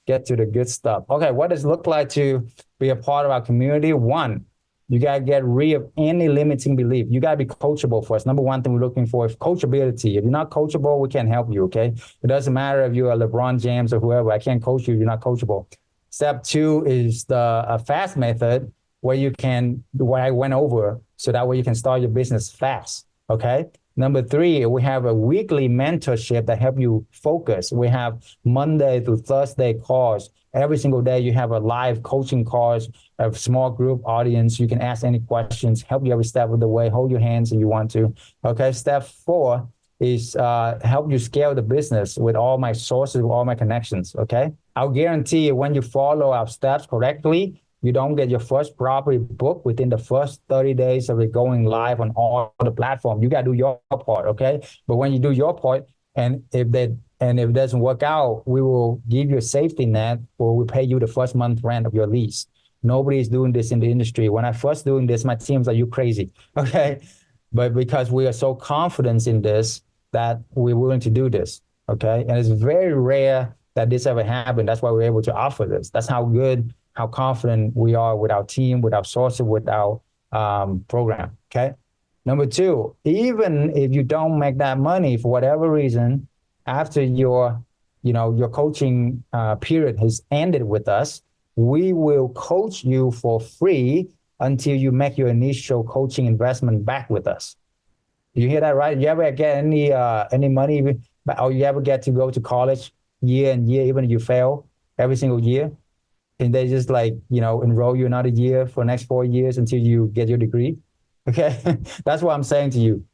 get to the good stuff. Okay, what does it look like to be a part of our community? 1, you got to get rid of any limiting belief. You got to be coachable first. Number 1 thing we're looking for is coachability. If you're not coachable, we can't help you, okay? It doesn't matter if you're a LeBron James or whoever. I can't coach you if you're not coachable. Step 2 is the fast method, where you can, what I went over, so that way you can start your business fast, okay? Number 3, we have a weekly mentorship that help you focus. We have Monday through Thursday calls. Every single day you have a live coaching calls, a small group audience. You can ask any questions, help you every step of the way, hold your hands if you want to. Okay, step 4 is help you scale the business with all my sources, with all my connections, okay? I'll guarantee you, when you follow our steps correctly, you don't get your first property booked within the first 30 days of it going live on all the platforms. You got to do your part, okay? But when you do your part, and if it doesn't work out, we will give you a safety net, or we pay you the first month rent of your lease. Nobody is doing this in the industry. When I first doing this, my team's like, you crazy, okay? but because we are so confident in this that we're willing to do this. Okay. And it's very rare that this ever happened. That's why we're able to offer this. That's how good, how confident we are with our team, with our sources, with our program. Okay. Number two, even if you don't make that money for whatever reason, after your coaching period has ended with us, we will coach you for free until you make your initial coaching investment back with us. You hear that right? You ever get any money, or you ever get to go to college year and year, even if you fail every single year? And they just enroll you another year for the next 4 years until you get your degree. Okay. That's what I'm saying to you.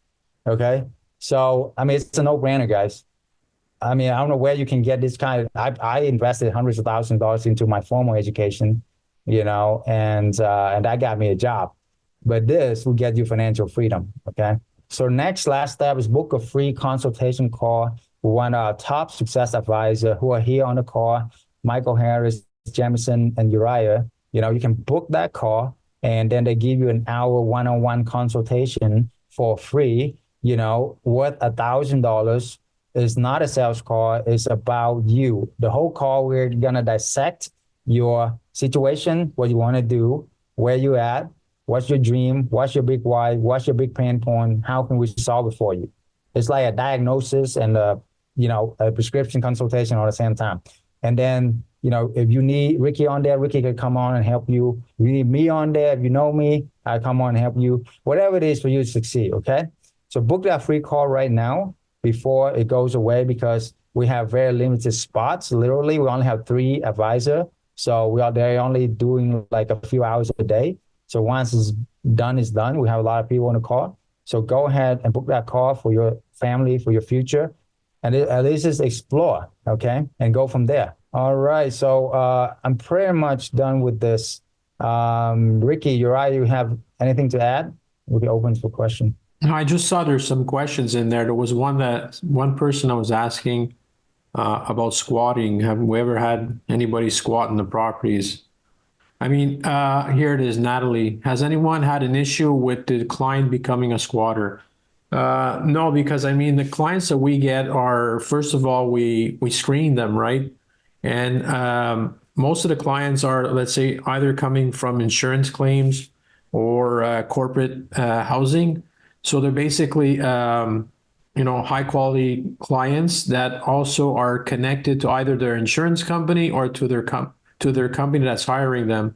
Okay. So, I mean, it's a no-brainer, guys. I mean, I don't know where you can get this kind of, I invested hundreds of thousands of dollars into my formal education, and that got me a job. But this will get you financial freedom. Okay. So last step is book a free consultation call with one of our top success advisors who are here on the call, Michael Harris, Jamison, and Uriah. You can book that call, and then they give you an hour one-on-one consultation for free, worth $1,000. It's not a sales call. It's about you. The whole call, we're going to dissect your situation, what you want to do, where you at, what's your dream, what's your big why, what's your big pain point, how can we solve it for you? It's like a diagnosis and a prescription consultation all at the same time. And then, if you need Ricky on there, Ricky can come on and help you. If you need me on there, if you know me, I'll come on and help you. Whatever it is for you to succeed, okay? So book that free call right now before it goes away, because we have very limited spots. Literally, we only have 3 advisors. So they're only doing like a few hours a day. So once it's done, it's done. We have a lot of people on the call. So go ahead and book that call for your family, for your future. And at least just explore, okay? And go from there. All right. So I'm pretty much done with this. Ricky, Uriah, you have anything to add? We'll be open for question. I just saw there's some questions in there. There was one person I was asking about squatting. Have we ever had anybody squat in the properties? I mean, here it is, Natalie. Has anyone had an issue with the client becoming a squatter? No, because I mean, the clients that we get are, first of all, we screen them, right? And most of the clients are, let's say, either coming from insurance claims or corporate housing. So they're basically, high quality clients that also are connected to either their insurance company or to their company that's hiring them.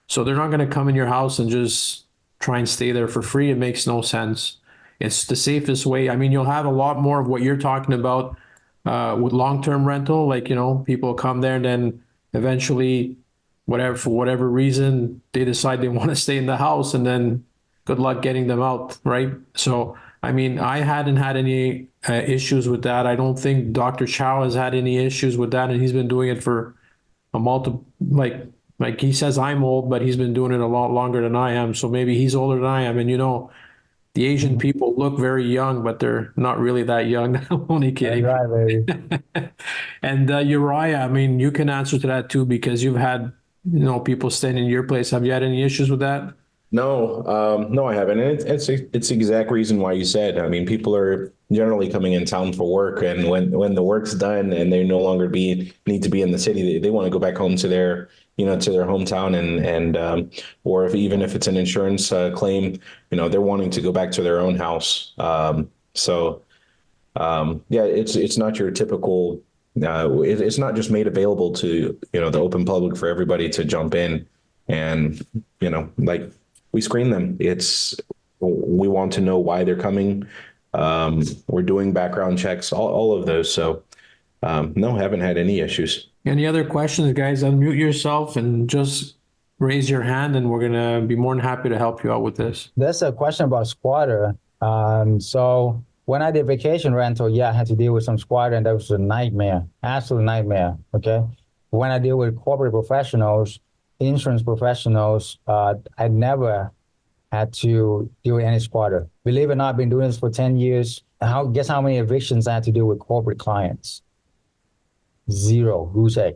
So they're not going to come in your house and just try and stay there for free. It makes no sense. It's the safest way. I mean, you'll have a lot more of what you're talking about with long-term rental. Like, people come there and then eventually, for whatever reason, they decide they want to stay in the house, and then good luck getting them out, right? So, I mean, I hadn't had any issues with that. I don't think Dr. Chow has had any issues with that, and he's been doing it for a multiple, like he says I'm old, but he's been doing it a lot longer than I am. So maybe he's older than I am. And the Asian people look very young, but they're not really that young. I'm only kidding. That's right, baby. And Uriah, I mean, you can answer to that too, because you've had, people staying in your place. Have you had any issues with that? No, no, I haven't. And it's the exact reason why you said. I mean, people are generally coming in town for work, and when the work's done and they no longer need to be in the city, they want to go back home to their to their hometown, and or even if it's an insurance claim, they're wanting to go back to their own house. So yeah, it's not your typical. It's not just made available to the open public for everybody to jump in, and like. We screen them. We want to know why they're coming. We're doing background checks, all of those. So no, haven't had any issues. Any other questions, guys? Unmute yourself and just raise your hand, and we're going to be more than happy to help you out with this. There's a question about squatter. So when I did vacation rental, I had to deal with some squatter, and that was a nightmare, absolute nightmare. Okay. When I deal with corporate professionals, insurance professionals, I never had to deal with any squatter. Believe it or not, I've been doing this for 10 years. Guess how many evictions I had to deal with corporate clients? 0. Goose egg.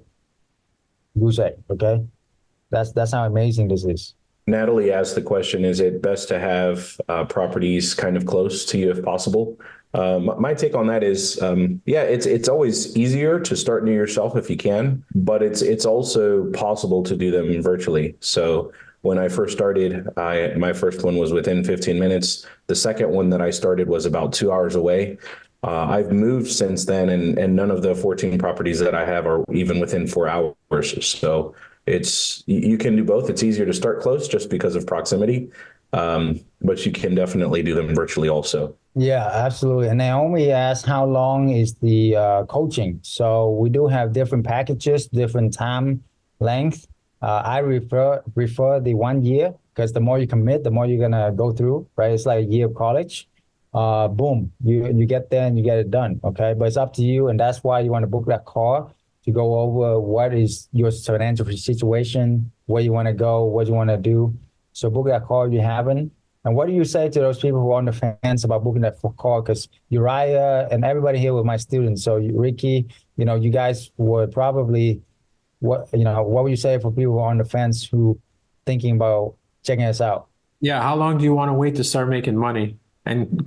Okay? That's how amazing this is. Natalie asked the question, is it best to have properties kind of close to you if possible? My take on that is, yeah, it's always easier to start new yourself if you can, but it's also possible to do them virtually. So when I first started, my first one was within 15 minutes. The second one that I started was about 2 hours away. I've moved since then, and none of the 14 properties that I have are even within 4 hours. So you can do both. It's easier to start close just because of proximity, but you can definitely do them virtually also. Yeah, absolutely. And Naomi asked, how long is the coaching? So we do have different packages, different time length. I prefer the 1 year because the more you commit, the more you're gonna go through, right? It's like a year of college. Boom, you get there and you get it done. Okay, but it's up to you, and that's why you want to book that call to go over what is your financial situation, where you want to go, what you want to do. So book that call if you haven't. And what do you say to those people who are on the fence about booking that call? Because Uriah and everybody here were my students. So Ricky, you guys were probably what would you say for people who are on the fence who thinking about checking us out? Yeah, how long do you want to wait to start making money and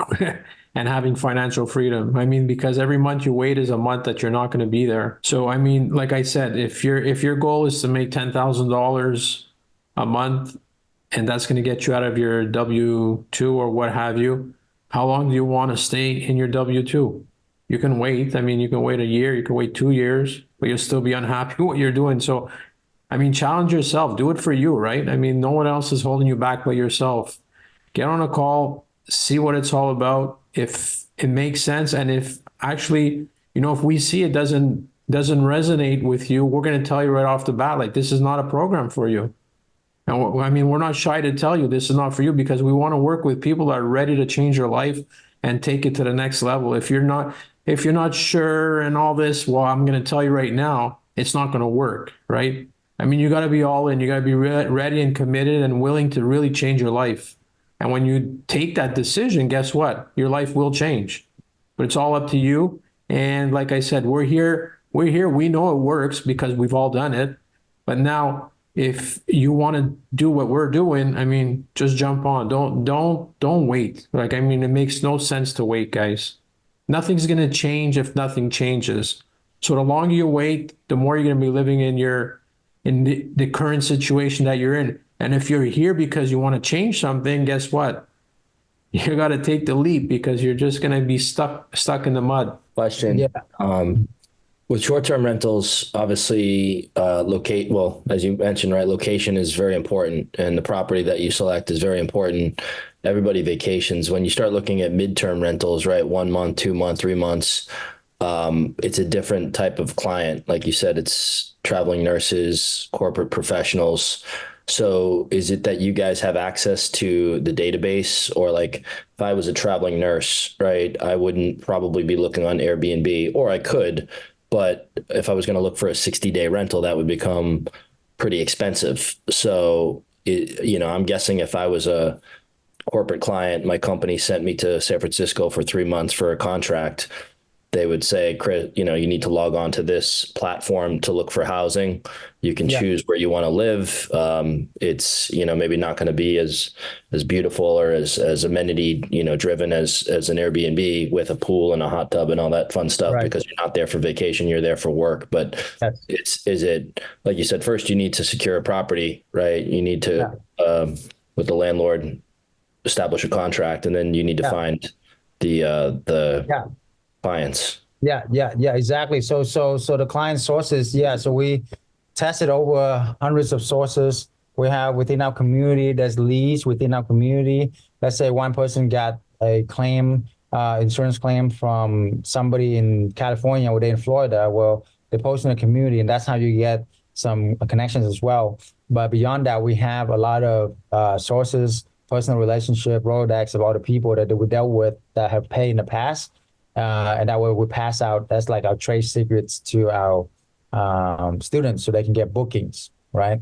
and having financial freedom? I mean, because every month you wait is a month that you're not going to be there. So I mean, like I said, if your goal is to make $10,000 a month, and that's going to get you out of your W-2 or what have you, how long do you want to stay in your W-2? You can wait. I mean, you can wait a year, you can wait 2 years, but you'll still be unhappy with what you're doing. So, I mean, challenge yourself. Do it for you, right? I mean, no one else is holding you back but yourself. Get on a call, see what it's all about. If it makes sense, and if actually, if we see it doesn't resonate with you, we're going to tell you right off the bat, like, this is not a program for you. And I mean, we're not shy to tell you this is not for you, because we want to work with people that are ready to change your life and take it to the next level. If you're not sure and all this, well, I'm going to tell you right now, it's not going to work, right? I mean, you got to be all in. You got to be ready and committed and willing to really change your life. And when you take that decision, guess what? Your life will change. But it's all up to you. And like I said, we're here. We know it works because we've all done it. But now, if you want to do what we're doing, I mean, just jump on. Don't wait. Like, I mean, it makes no sense to wait, guys. Nothing's going to change if nothing changes. So the longer you wait, the more you're going to be living in the current situation that you're in. And if you're here because you want to change something, guess what? You got to take the leap, because you're just going to be stuck in the mud. Question. Yeah. With short-term rentals, obviously, as you mentioned, right, location is very important, and the property that you select is very important. Everybody vacations. When you start looking at midterm rentals, right, 1 month, 2 months, 3 months, it's a different type of client. Like you said, it's traveling nurses, corporate professionals. So is it that you guys have access to the database? Or like, if I was a traveling nurse, right, I wouldn't probably be looking on Airbnb, or I could. But if I was going to look for a 60-day rental, that would become pretty expensive. So, I'm guessing if I was a corporate client, my company sent me to San Francisco for 3 months for a contract, they would say, Chris, you need to log on to this platform to look for housing. You can choose where you want to live. It's, maybe not going to be as beautiful or as amenity, driven as an Airbnb with a pool and a hot tub and all that fun stuff, right? Because you're not there for vacation, you're there for work. But is it, like you said, first you need to secure a property, right? You need to, with the landlord, establish a contract, and then you need to find the clients. Yeah, exactly. So the client sources, so we tested over hundreds of sources. We have within our community, there's leads within our community. Let's say one person got a claim, insurance claim from somebody in California or they in Florida. Well, they post in the community, and that's how you get some connections as well. But beyond that, we have a lot of sources, personal relationship, Rolodex of all the people that we dealt with that have paid in the past. And that way we pass out, that's like our trade secrets to our students so they can get bookings, right?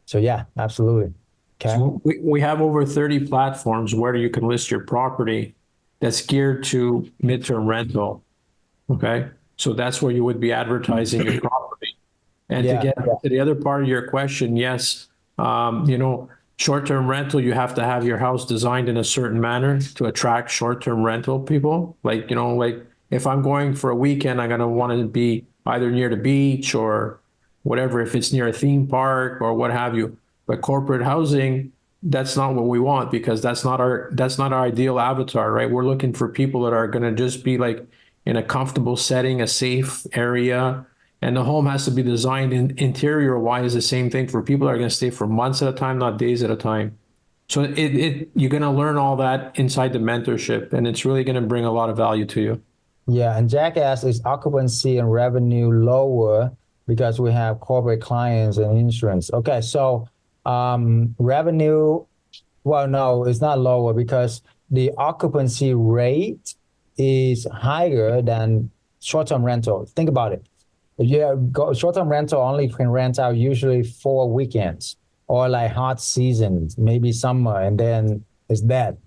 So yeah, absolutely. Okay. So we have over 30 platforms where you can list your property that's geared to midterm rental. Okay. So that's where you would be advertising your property. And to get to the other part of your question, yes, Short-term rental, you have to have your house designed in a certain manner to attract short-term rental people. Like, like if I'm going for a weekend, I'm gonna want to be either near the beach or whatever, if it's near a theme park or what have you. But corporate housing, that's not what we want, because that's not our ideal avatar, right? We're looking for people that are gonna just be like in a comfortable setting, a safe area. And the home has to be designed interior wise the same thing for people that are going to stay for months at a time, not days at a time. So you're going to learn all that inside the mentorship, and it's really going to bring a lot of value to you. Yeah, and Jack asked, is occupancy and revenue lower because we have corporate clients and insurance? Okay, so revenue, well, no, it's not lower because the occupancy rate is higher than short-term rental. Think about it. Yeah, short-term rental only can rent out usually 4 weekends or like hot seasons, maybe summer, and then it's dead.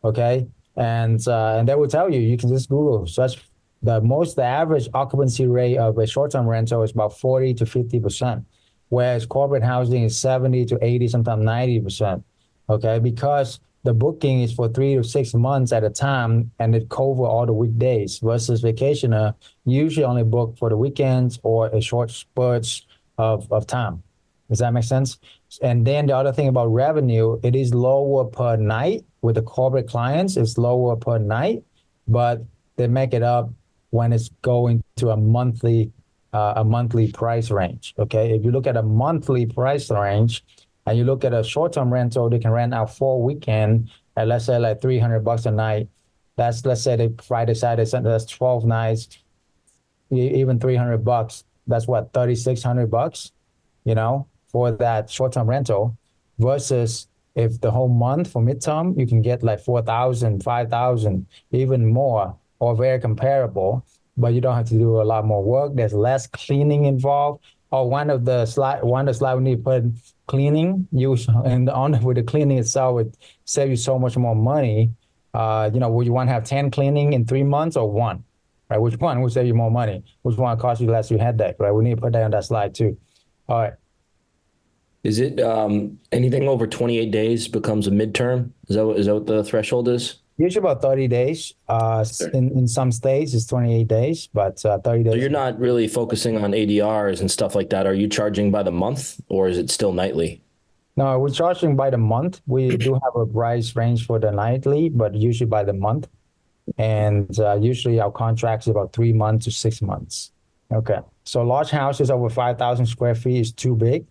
Okay, and they will tell you. You can just Google search the average occupancy rate of a short-term rental is about 40 to 50%, whereas corporate housing is 70 to 80, sometimes 90%. Okay, because the booking is for 3 to 6 months at a time, and it cover all the weekdays versus vacationer usually only book for the weekends or a short spurts of time. Does that make sense? And then the other thing about revenue, it is lower per night with the corporate clients. It's lower per night, but they make it up when it's going to a monthly price range. Okay, if you look at a monthly price range, and you look at a short-term rental, they can rent out 4 weekend at, let's say, like $300 a night. That's, let's say, the Friday, Saturday, Sunday, that's 12 nights, even $300. That's what, $3,600, for that short-term rental, versus if the whole month for midterm, you can get like 4,000, 5,000, even more, or very comparable, but you don't have to do a lot more work. There's less cleaning involved. Or one of the slide we need to put cleaning use, and with the cleaning itself, it save you so much more money. Would you want to have 10 cleaning in 3 months or one? Right? Which one will save you more money? Which one cost you less? You headache, right? We need to put that on that slide too. All right. Is it anything over 28 days becomes a midterm? Is that what the threshold is? Usually about 30 days. In some states, it's 28 days, but 30 days. So you're not really focusing on ADRs and stuff like that. Are you charging by the month, or is it still nightly? No, we're charging by the month. We do have a price range for the nightly, but usually by the month. And usually our contracts is about 3 months to 6 months. Okay. So large houses over 5,000 square feet is too big.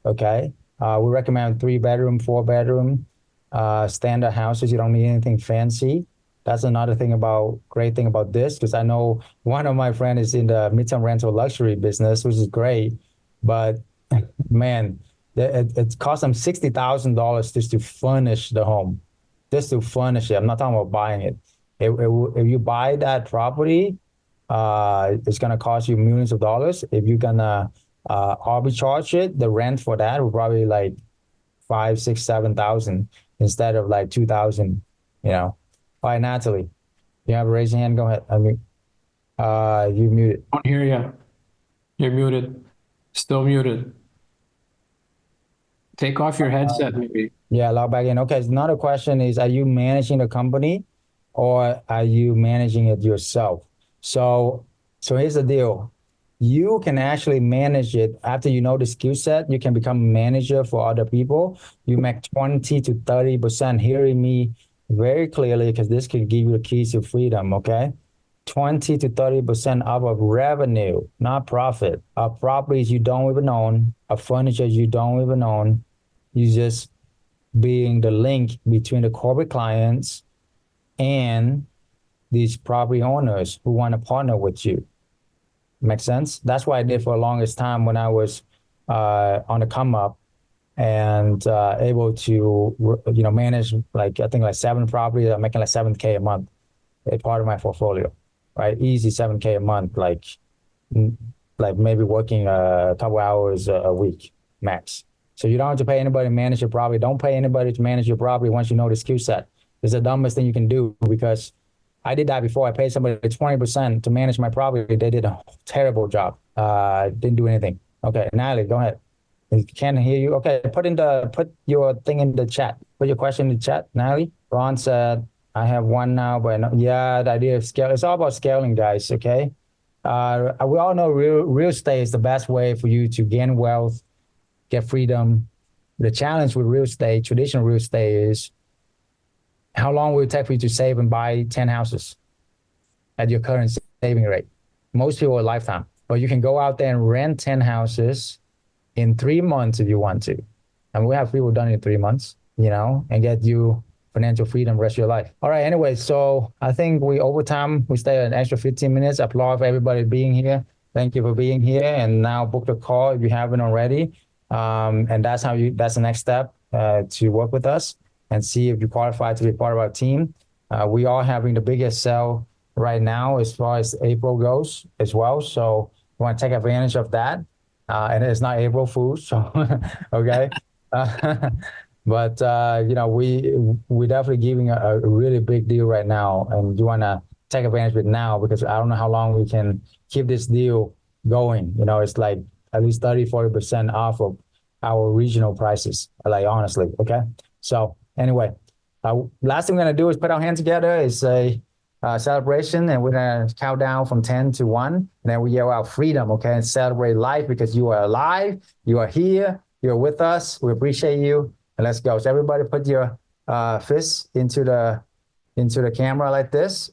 Okay. We recommend 3-bedroom, 4-bedroom. Standard houses, you don't need anything fancy. That's another great thing about this, because I know one of my friends is in the midterm rental luxury business, which is great, but man, it costs them $60,000 just to furnish the home, just to furnish it. I'm not talking about buying it. If you buy that property, it's gonna cost you millions of dollars. If you're gonna arbitrage it, the rent for that will probably like 5, 6, 7,000 instead of like 2,000. All right, Natalie, you have a raise your hand. Go ahead. You muted. I don't hear you. You're muted. Still muted. Take off your headset, maybe. Yeah, log back in. Okay, so another question is, are you managing the company or are you managing it yourself? So here's the deal. You can actually manage it after you know the skill set. You can become a manager for other people. You make 20 to 30%. Hearing me very clearly, because this can give you the keys to freedom, okay? 20 to 30% of revenue, not profit, of properties you don't even own, of furniture you don't even own. You just being the link between the corporate clients and these property owners who want to partner with you. Make sense? That's what I did for the longest time when I was on the come up and able to manage I think like 7 properties. I'm making like $7K a month, a part of my portfolio, right? Easy $7K a month, like maybe working a couple hours a week max. So you don't have to pay anybody to manage your property. Don't pay anybody to manage your property once you know the skill set. It's the dumbest thing you can do, because I did that before. I paid somebody 20% to manage my property. They did a terrible job. Didn't do anything. Okay, Natalie, go ahead. I can't hear you. Okay, put your thing in the chat. Put your question in the chat, Natalie. Ron said, I have one now, but yeah, the idea of scale. It's all about scaling, guys. Okay. We all know real estate is the best way for you to gain wealth, get freedom. The challenge with real estate, traditional real estate, is how long will it take for you to save and buy 10 houses at your current saving rate? Most people a lifetime. But you can go out there and rent 10 houses in 3 months if you want to. And we have people done it in 3 months, and get you financial freedom the rest of your life. All right, anyway, so I think we overtime. We stay an extra 15 minutes. Applaud for everybody being here. Thank you for being here. And now book the call if you haven't already. And that's the next step to work with us and see if you qualify to be part of our team. We are having the biggest sale right now as far as April goes as well. So we want to take advantage of that. And it's not April Fool's, so okay. But we're definitely giving a really big deal right now, and you want to take advantage of it now, because I don't know how long we can keep this deal going. It's like at least 30-40% off of our regional prices, like, honestly. Okay. So anyway, last thing we're going to do is put our hands together. It's a celebration, and we're going to count down from 10 to 1, and then we yell out freedom. Okay. And celebrate life, because you are alive. You are here. You're with us. We appreciate you. And let's go. So everybody put your fists into the camera like this,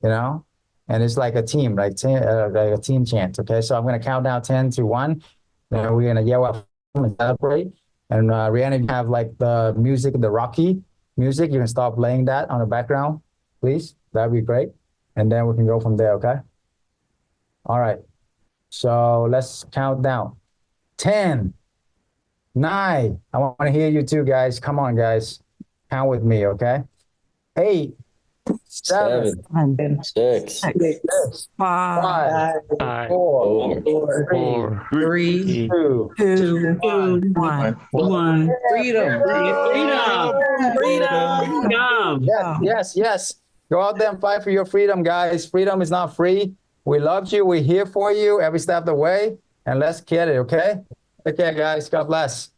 and it's like a team, like a team chant. Okay, so I'm gonna count down 10 to 1, and we're gonna yell out and celebrate. And Rihanna, you have like the music, the Rocky music. You can start playing that on the background, please. That'd be great. And then we can go from there. Okay. All right. So let's count down. 10. 9. I want to hear you too, guys. Come on, guys. Count with me, okay? 8, 7, 6, 5, 4, 3, 2, 1. Freedom. Yes. Go out there and fight for your freedom, guys. Freedom is not free. We love you. We're here for you every step of the way. And let's get it, okay? Take care, guys. God bless.